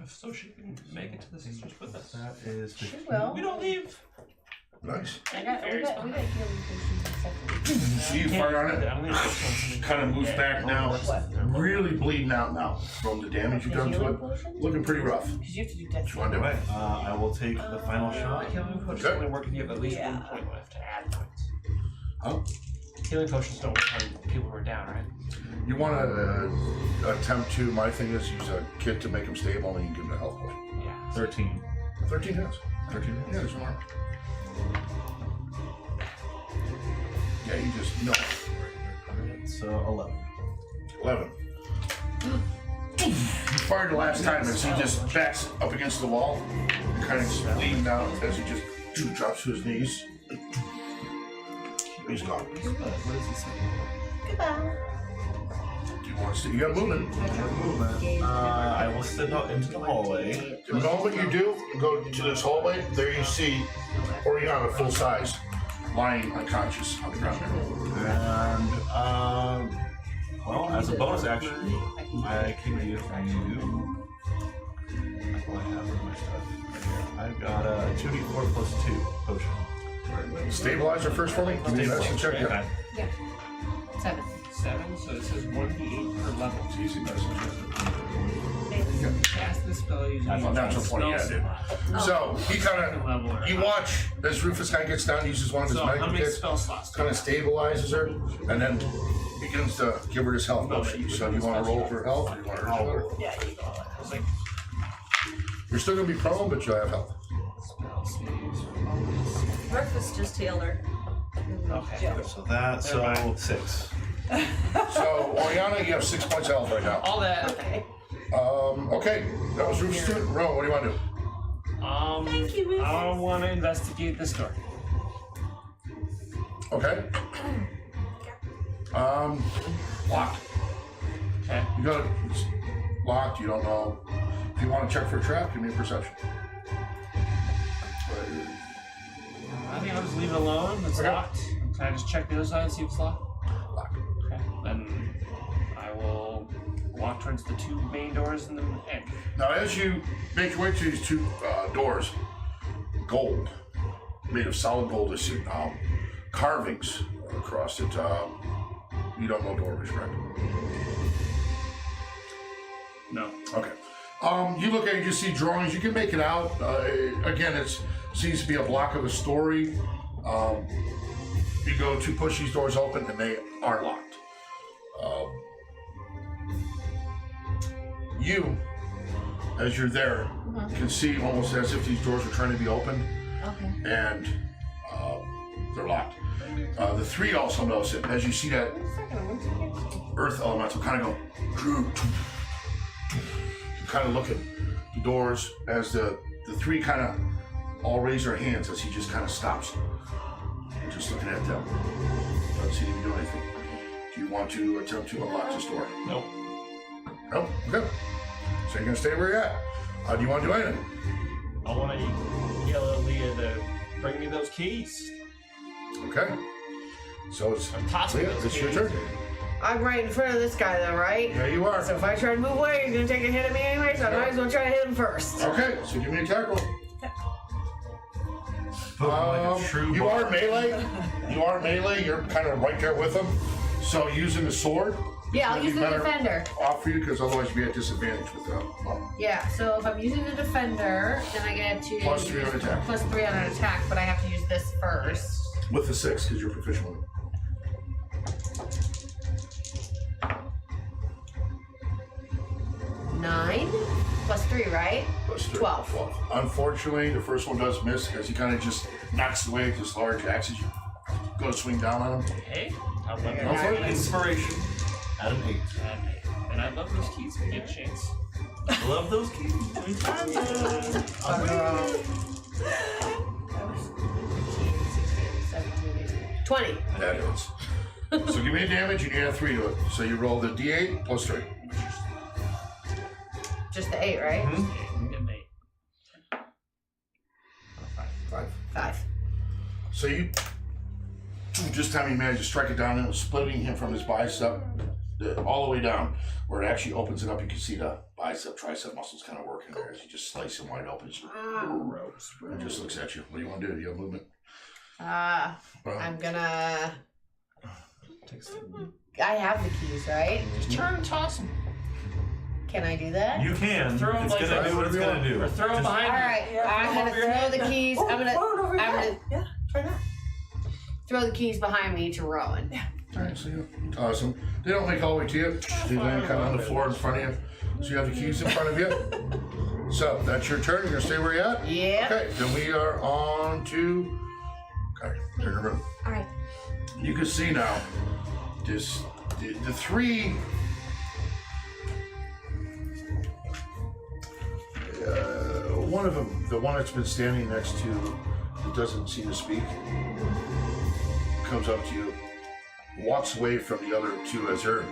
So she can make it to the sisters with us. That is 15. Will. We don't leave. Nice. We got healing potions except So you fire on I it. don't think it's Kind of moves back now. Really bleeding out now from the damage you've done to it. Looking pretty rough. because you have to do death. What you want to do? Alright, I will take the final shot. Healing potions Okay. only work if you have at least Yeah. 1 point left to add points. Huh? Healing potions don't work on people who are down, right? You want to attempt to, my thing is use a kit to make him stable and you can give him a health point. Yeah. 13. 13 hits. 13 hits? Yeah, there's more. Yeah, you just, no. So 11. 11. You fired the last time as he just backs up against the wall, kind of just bleeding out as he just drops to his knees. He's gone. What does he say? Goodbye. You want to, you got movement. I will step out into the hallway. The moment you do, go to this hallway, there you see Oriana full size, lying unconscious on the ground. And, well, as a bonus action, I can give you. What do I have in my stuff? Right here. I've got a 2d4 plus 2 potion. Stabilizer first for me. Give me that check. Yeah. Yeah. 7. 7, so it says 1d8 per level. It's easy medicine check. Cast the spell using That's a natural 20, yeah, dude. So he kind of, you watch as Rufus kind of gets down, uses one of his So how medical many kits, spell slots? kind of stabilizes her, and then begins to give her this health potion. So you want to roll for health, or you want to roll? Yeah, you go. It's like You're still going to be prone, but you'll have health. spell saves. Rufus just healed her. Okay. So that, so 6. So Oriana, you have 6 points of health right now. All that. Okay. Okay, that was Rufus' turn. Ro, what do you want to do? Thank you, Rufus. I want to investigate this door. Okay. locked. Okay. You got it. It's locked. You don't know. If you want to check for a trap, give me a perception. I think I'll just leave it alone. It's Okay. locked. Can I just check the other side and see if it's locked? Locked. Okay. Then I will walk towards the two main doors in the end. Now, as you make your way to these two doors, gold, made of solid gold, is carvings across it. You don't know doorways, correct? No. Okay. You look at it, you see drawings, you can make it out. Again, it seems to be a block of a story. You go to push these doors open and they are locked. You, as you're there, can see almost as if these doors are trying to be opened, Okay. and they're locked. The three also notice it. As you see that earth elemental kind of go, kind of look at the doors as the three kind of all raise their hands as he just kind of stops. Just looking at them. Doesn't seem to be doing anything. Do you want to attempt to unlock this door? Nope. No? Okay. So you're going to stay where you're at. Do you want to do anything? I want to yell at Leah to bring me those keys. Okay. So it's I'm tossing Leah, those it's your keys. turn. I'm right in front of this guy though, right? Yeah, you are. So if I try to move away, he's gonna take a hit at me anyway, so I might as well try to hit him first. Okay, so give me an attack roll. Like a true You are bard. melee. You are melee. You're kind of right there with him. So using the sword. Yeah, I'll use the defender. Off for you because otherwise you'd be at disadvantage with that. Yeah, so if I'm using the defender, then I get to Plus 3 on attack. plus 3 on an attack, but I have to use this first. With the 6 because you're proficient with it. 9 plus 3, right? Plus 3. 12. Unfortunately, the first one does miss because he kind of just knocks away with this large axe as you go to swing down on him. Hey, I'll let me Go for it. Inspiration at an 8. And I love those keys. Give me a chance. Love those keys. 20. That is. So give me a damage and you add 3 to it. So you roll the d8 plus 3. Just the 8, right? Give me 8. 5. 5. So you, just time you manage to strike it down and it was splitting him from his bicep all the way down, where it actually opens it up. You can see the bicep, tricep muscles kind of working there as you just slice him wide open. It just looks at you. What do you want to do? Do you have movement? I'm gonna. I have the keys, right? Just turn and toss them. Can I do that? You can. Throw 'em It's like gonna that. do what it's gonna do. Or throw them Just- behind All you. right, Yeah, I'm throw 'em gonna over your throw head. the keys. Oh, I'm gonna throw it over your I'm head. gonna- Yeah, try that. throw the keys behind me to Rowan. Alright, so you toss them. They don't make all the way to you. They land kind of on the floor in front of you. So you have the keys in front of you. So that's your turn. You're gonna stay where you're at? Yeah. Okay, then we are on to. Okay, turn around. All right. You can see now this the three one of them, the one that's been standing next to that doesn't seem to speak, comes up to you, walks away from the other two as they're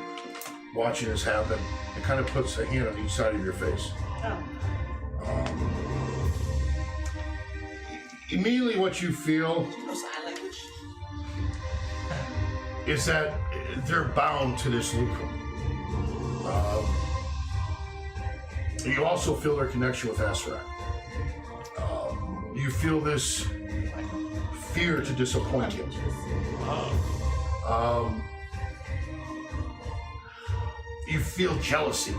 watching this happen, and kind of puts a hand on each side of your face. Oh. Immediately what you feel is that they're bound to this lucrum. You also feel their connection with Asrak. You feel this fear to disappoint him. You feel jealousy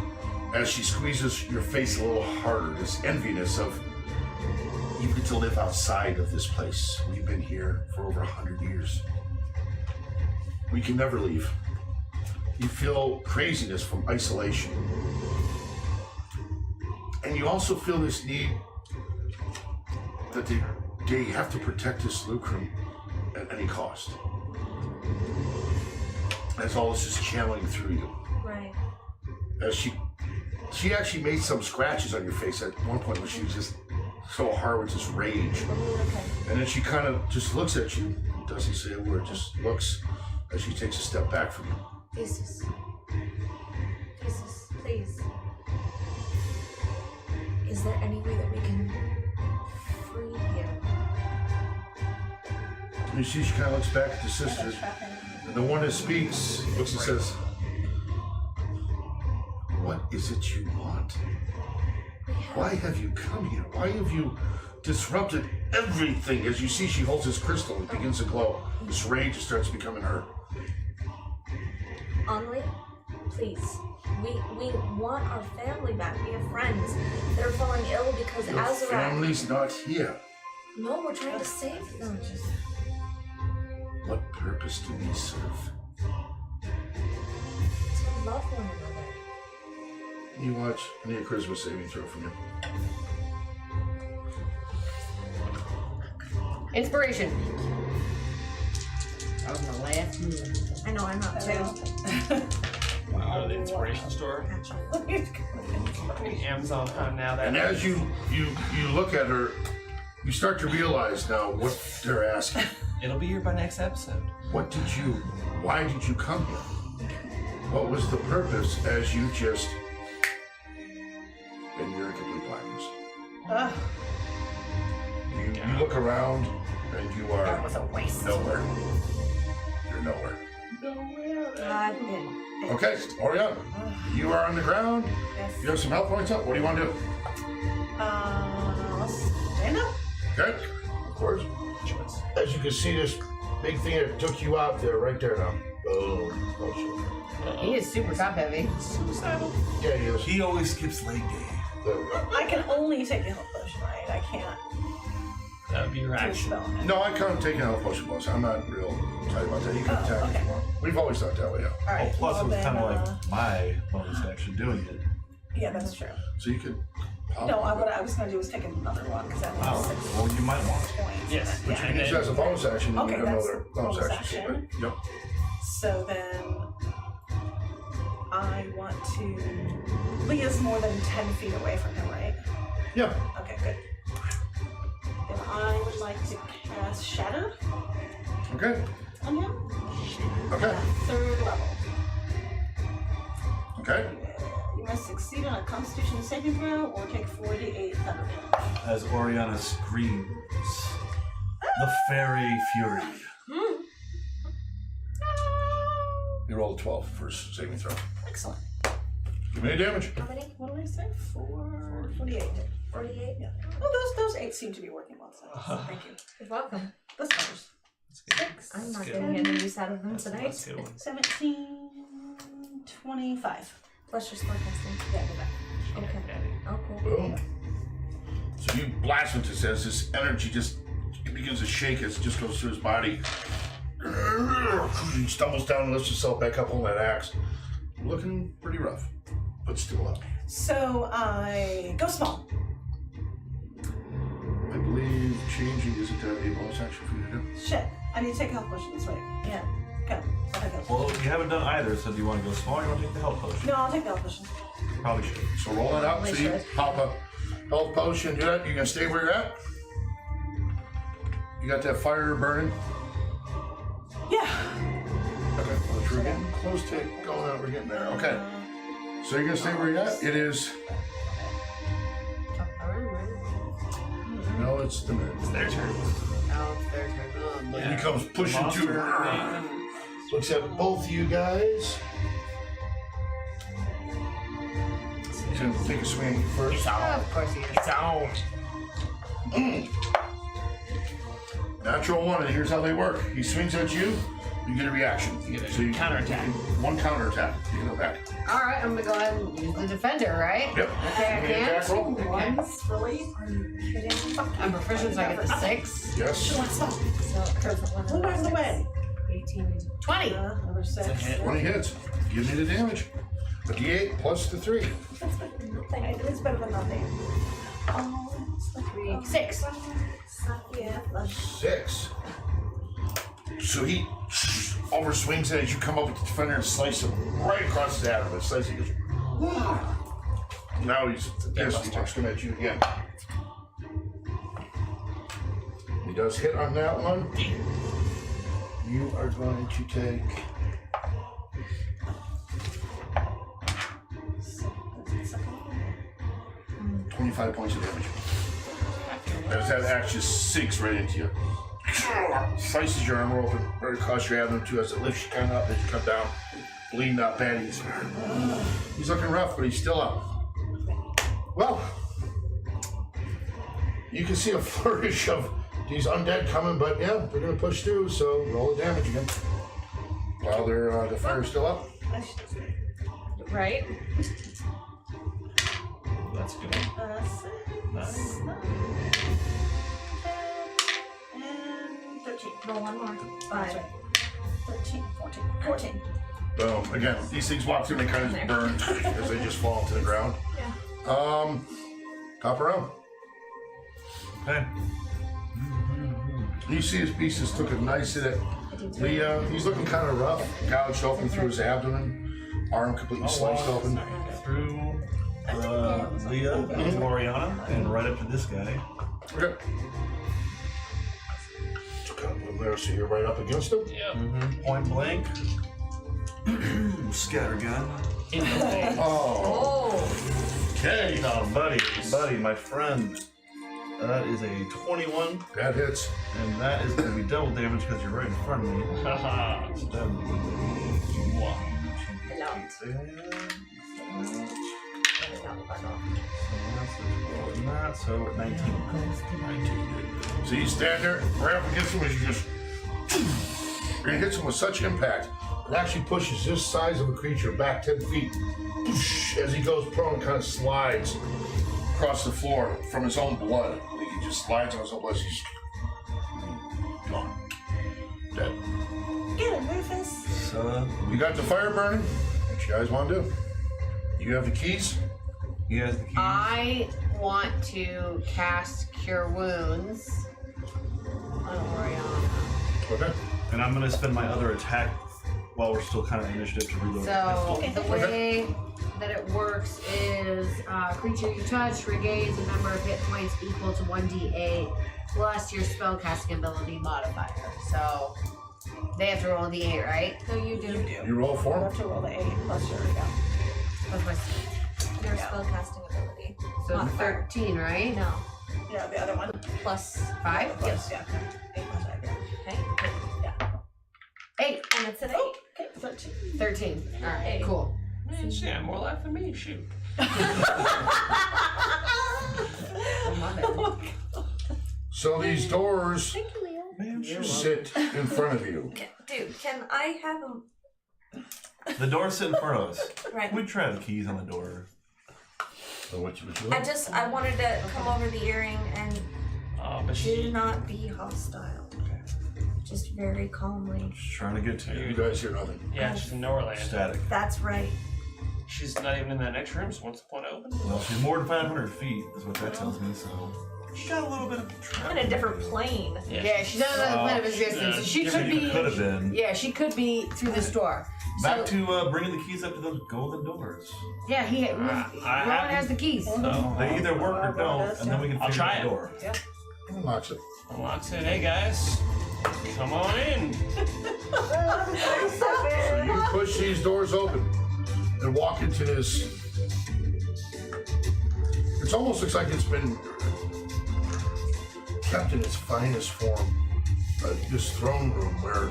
as she squeezes your face a little harder, this enviness of you get to live outside of this place. We've been here for over 100 years. We can never leave. You feel craziness from isolation. And you also feel this need that they have to protect this lucrum at any cost. As all this is channeling through you. Right. As she actually made some scratches on your face at one point when she was just so hard with this rage. Okay. And then she kind of just looks at you, doesn't say a word, just looks as she takes a step back from you. Jesus. please. Is there any way that we can free him? You see, she kind of looks back at the sisters. And the one that speaks looks and says, "What is it you want? Why have you come here? Why have you disrupted everything?" As you see, she holds this crystal and begins to glow. This rage starts becoming her. Henri, please. We want our family back. We have friends that are falling ill because Your Azarak. family's not here. No, we're trying to save them. What purpose do we serve? To love one another. You watch. I need a charisma saving throw from you. Inspiration. That was my last move. I know, I'm not too. Wow, the inspiration store. Amazon Prime now. That And as you look at her, you start to realize now what they're asking. it'll be here by next episode. Why did you come here? What was the purpose as you just, and you're in complete blackness. You look around and you are That was a waste. nowhere. You're nowhere. God, Ben. Okay, Oriana, you are on the ground. Yes. You have some health points up. What do you want to do? Stand up. Okay, of course. As you can see, this big thing that took you out there, right there now. Boom. Oh, He is super top heavy. Suicidal. yeah, he is. He always skips leg day. There we go. I can only take a health potion, right? I can't That would be your do a action. spell. No, I can't take a health potion bonus. I'm not real tight about that. You can Oh, attack okay. if you want. We've always thought that way, yeah. All right. Plus, well, it was then, kind of like my bonus action doing it. yeah, that's true. So you could pop No, it. what I was gonna do was take another one because that Oh, was 6 well, you might want. points. Yes, But you Yeah. can use it as a bonus action. And Okay, you have that's another bonus bonus action. action. Yep. So then I want to. Leah's more than 10 feet away from him, right? Yeah. Okay, good. Then I would like to cast Shatter Okay. on him. Okay. 3rd level. Okay. You must succeed on a Constitution saving throw or take 4d8 thunder damage. As Oriana screams, the fairy fury. You roll a 12 for saving throw. Excellent. Give me any damage. How many? What did I say? 48. 48? Yeah. Oh, those 8 seem to be working well. So thank you. You're welcome. Those numbers. I'm not good. getting any use out of them tonight. That's a good one. 17, 25. Plus your spellcasting. Yeah, go back. Okay. Daddy. Oh, cool. Boom. So you blast into this as this energy just begins to shake as it just goes through his body. He stumbles down and lifts himself back up on that axe. Looking pretty rough, but still up. So I go small. I believe changing isn't that a bonus action for you to do? Shit. I need to take a health potion this way. Yeah. Okay. I'll take health Well, potion. you haven't done either, so do you want to go small or you want to take the health potion? No, I'll take the health potion. Probably should. So roll it out. So you Should. pop a health potion. Do that. You gonna stay where you're at? You got that fire burning? Yeah. Okay. Well, we're getting close to it going out. We're getting there. Okay. So you're gonna stay where you're at? It is. No, it's the minute. It's their turn. Oh, it's their turn. Oh, boy. He comes pushing Monster to. name. Looks at both you guys. He's gonna take a swing at you first. Of course he is. It's on. Natural one, and here's how they work. He swings at you, you get a reaction. You get a counterattack. One counterattack. You get it back. All right, I'm gonna go ahead and use the defender, right? Yep. Okay, I Give me an attack roll. can. Ones, really? Are you kidding? I'm proficient, so I get the 6. Yes. So, Move out of the way. 18. 20. Another 6. It's a hit. 20 hits. Give me the damage. A d8 plus the 3. That's better than nothing. It's better than nothing. Oh, it's like 3, 6. yeah. 6. So he over swings it as you come up with the defender and slice him right across his abdomen. Slice it. He goes, now he's pissed. He walks at you again. He does hit on that one. You are going to take 5 points of damage. As that axe just sinks right into you. Slices your armor open, right across your abdomen too, as it lifts you kind of up as you come down. Bleeding out bad. He's looking rough, but he's still up. Well, you can see a flourish of these undead coming, but yeah, they're gonna push through, so roll the damage again. While they're the fire's still up. Right? That's good. 6, 9, 10, and 13. Roll one more. 5. 13, 14, 14. Boom. Again, these things walk through and they kind of burn as they just fall to the ground. Yeah. Top around. Okay. You see his pieces took a nice hit at Leah. He's looking kind of rough, gouged open through his abdomen, arm completely sliced open. Through Leah and Oriana and right up to this guy. Okay. Took out one there, so you're right up against him. Yep. Point blank. Scattergun. In the face. Oh. Oh. Okay. No, buddy, my friend. That is a 21, That hits. and that is going to be double damage because you're right in front of me. Haha. So that would be so at 19. So you stand there, right up against him as you just. And it hits him with such impact, it actually pushes this size of a creature back 10 feet. As he goes prone, kind of slides across the floor from his own blood. He just slides on his own blood. He's gone. Dead. Get him, Rufus. So You got the fire burning. What you guys want to do? You have the keys? he has the keys. I want to cast Cure Wounds on Oriana. Okay. And I'm going to spend my other attack while we're still kind of initiative to reload So the pistol. the way that it works is creature you touch regains a number of hit points equal to 1d8 plus your spellcasting ability modifier. So they have to roll a d8, right? So you do. You roll You for have him? to roll the 8 plus your, That's my, Your spellcasting ability. so Modifier. 13, right? No. yeah, the other one. Plus. 5? Plus, yeah. 8 plus 5, yeah. Okay. 8. And it's an 8. Oh, okay, 13. 13. Alright, Eight. cool. Man, she had more life than me. Shoot. So these doors Thank you, Leo. Man, sure. sit in front of you. Dude, can I have him? The door's sitting in front of us. Right. We try the keys on the door. So what you I wanted to come over the earring and Oh, but do she. not be hostile. Okay. Just very calmly. Just trying to get to You you. guys hear nothing. Yeah, she's in Norland. Static. That's right. She's not even in that next room, so what's the point of opening? Well, she's more than 500 feet, is what that tells me, so. She got a little bit of I'm in a different plane. Yeah, she's on another plane of existence. So she could be. Could have been. Yeah, she could be through this door. Back So, to bringing the keys up to the golden doors. yeah, I Rowan has the keys. So, They either work or don't, and then we can I'll figure try out the it. door. Unlocks it. unlocks it. Hey guys, come on in. So you push these doors open and walk into this. It almost looks like it's been kept in its finest form. This throne room where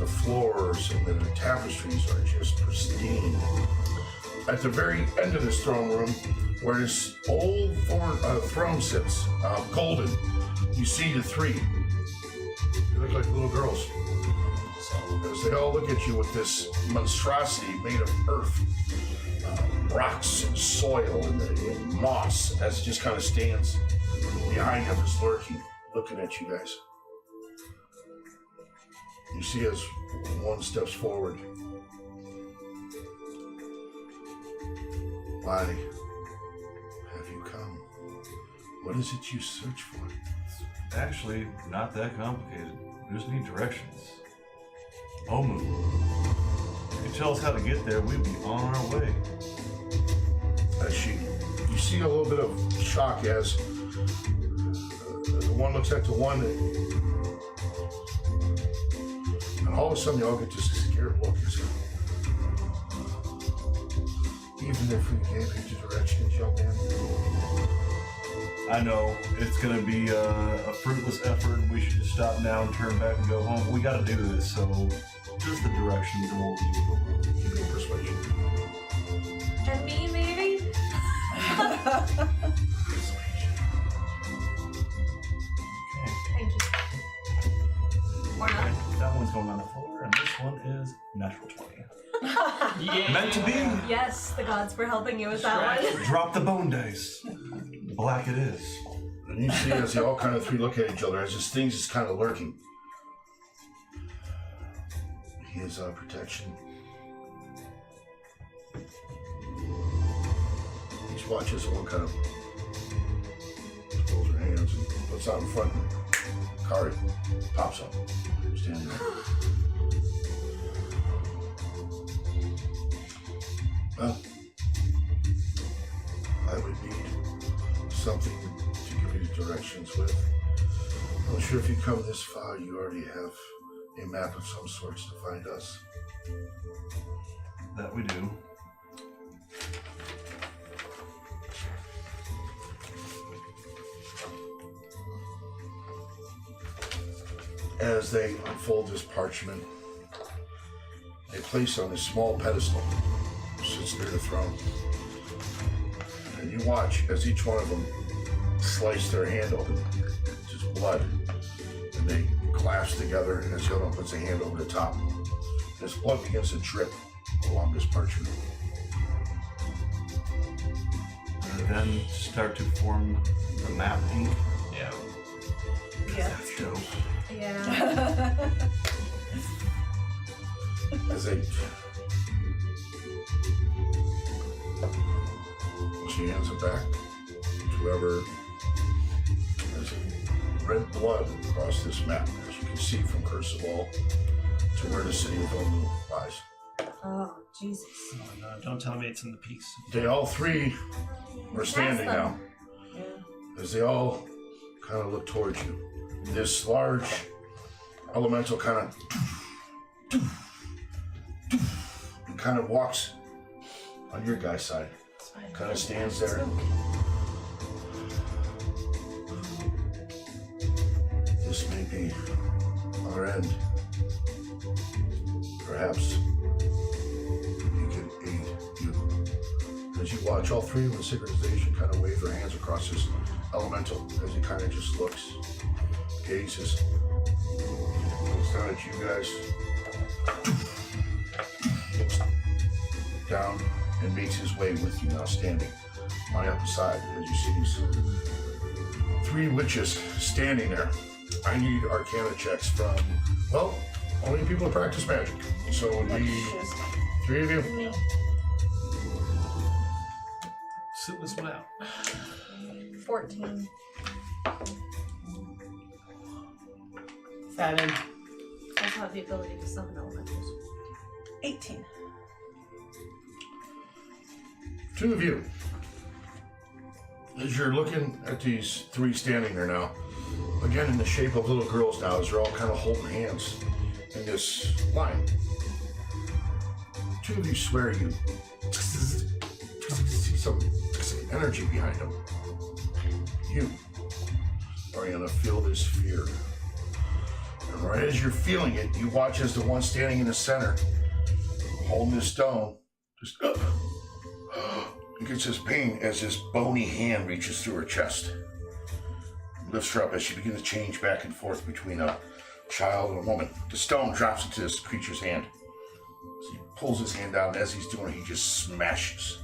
the floors and the tapestries are just pristine. At the very end of this throne room, where this old throne sits, golden, you see the three. They look like little girls. As they all look at you with this monstrosity made of earth, rocks and soil and moss, as it just kind of stands behind them, just lurking, looking at you guys. You see as one steps forward. Why have you come? What is it you search for? Actually, not that complicated. We just need directions. Omu. If you tell us how to get there, we'd be on our way. You see a little bit of shock as the one looks at the one, and all of a sudden they all get this scared look. Even if we gave you the directions, young man, I know it's gonna be a fruitless effort. We should just stop now and turn back and go home. We gotta do this, so just the directions and what we do. Give me a persuasion. And me, maybe? Okay. Thank you. Or not. That one's going on the floor, and this one is natural 20. Yeah. Meant to be. Yes, the gods were helping you with that one. Drop the bone dice. Black it is. And you see as they all kind of three look at each other, as this thing's just kind of lurking. He is protection. Just watch as one kind of pulls her hands and puts out in front. Kari pops up, standing there. Well, I would need something to give you directions with. I'm sure if you come this far, you already have a map of some sorts to find us. That we do. As they unfold this parchment, they place on a small pedestal, sits near the throne. And you watch as each one of them slice their hand open, just blood, and they clasp together, and as the other one puts a hand over the top. This blood begins to drip along this parchment. And then start to form the map ink. Yeah. Yeah. That's dope. Yeah. As they she hands it back to whoever has red blood across this map, as you can see from Cursival to where the city of Omu lies. Oh, Jesus. Oh no! Don't tell me it's in the peaks. They all three are standing Pass now, them. Yeah. as they all kind of look towards you. This large elemental kind of walks on your guy's side, kind of stands there. This may be our end. Perhaps we can aid you. As you watch all three of them in synchronization kind of wave their hands across this elemental as he kind of just looks, gazes, looks down at you guys, looks down and makes his way with you now standing on the upper side as you see these three witches standing there. I need Arcana checks from, well, only people who practice magic. So it would be three of you. Me. Sit this one out. 14. 7. I also have the ability to summon elementals. 18. Two of you. As you're looking at these three standing there now, again in the shape of little girls now, as they're all kind of holding hands in this line. Two of you swear you see some energy behind them. You are gonna feel this fear. And right as you're feeling it, you watch as the one standing in the center, holding this stone, just it gets this pain as this bony hand reaches through her chest. Lifts her up as she begins to change back and forth between a child and a woman. The stone drops into this creature's hand. So he pulls his hand out, and as he's doing it, he just smashes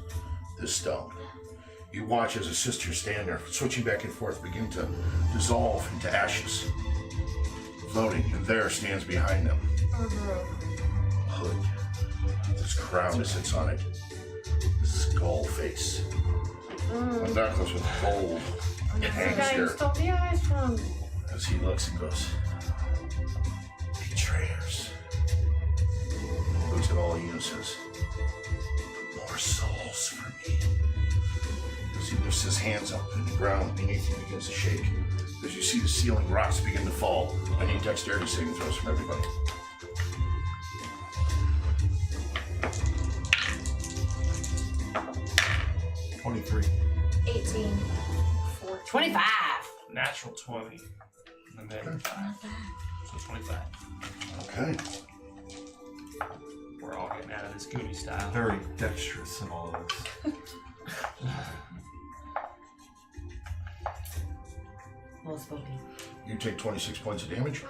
this stone. You watch as his sisters stand there, switching back and forth, begin to dissolve into ashes. Floating, and there stands behind them a hood. This crown that sits on it. Skull face. A necklace with gold The hangs guy who there. stole the eyes from. As he looks and goes, betrayers. He looks at all of you and says, more souls for me. As he lifts his hands up and the ground beneath him begins to shake. As you see the ceiling rocks begin to fall. I need dexterity saving throws from everybody. $23. 18. 14. 25. Natural 20. And then 5. So 25. Okay. We're all getting out of this Goonie style. Very dexterous in all of this. Well spoken. You take 26 points of damage.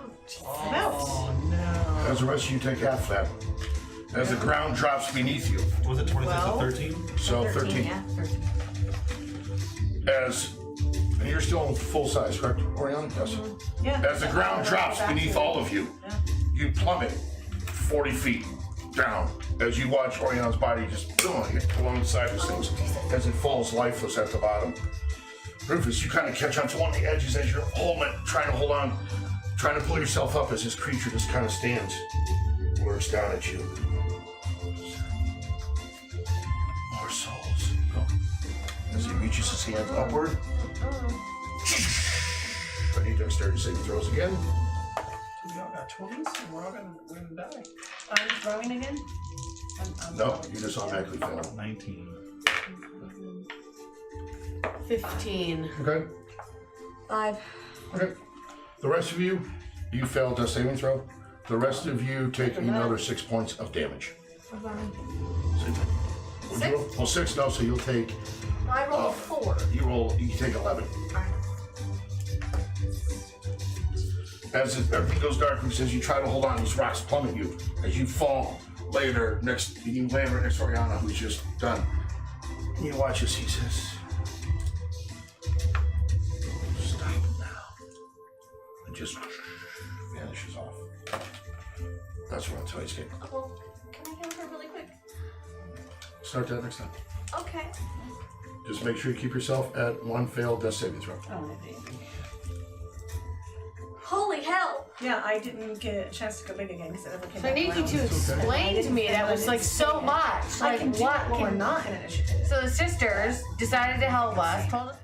Oh no. As the rest of you take half that. As the ground drops beneath you. Was it 26 Well- to 13? So 13. Yeah, 13. And you're still in full size, correct, Oriana? Yes. Yeah. As the ground drops beneath all of you, Yeah. you plummet 40 feet down as you watch Oriana's body just hit alongside these things as it falls lifeless at the bottom. Rufus, you kind of catch onto one of the edges as you're trying to hold on, trying to pull yourself up as this creature just kind of stands, looks down at you. More souls. As he reaches his hands upward. I need dexterity saving throws again. We all got 20s and we're gonna die. I'm throwing again? I'm No, you just automatically fail. 19. 15. Okay. 5. Okay. The rest of you, you failed a saving throw. The rest of you take another 6 points of damage. What about me? What'd you roll? Well, 6 no, so you'll take. I rolled a 4. You take 11. As everything goes dark, as you try to hold on, these rocks plummet you. As you fall, you land right next to Oriana, who's just done. And you watch as he says, "Stop now," and just vanishes off. That's what tonight's game. Well, can I heal her really quick? Start that next time. Okay. Just make sure you keep yourself at 1 failed death saving throw. Oh, Holy hell! yeah, I didn't get a chance to go big again because it never came So I back need you around. to explain to me that was like so much. I Like can do what it when we're can not in initiative. So the sisters decided to help us. Told us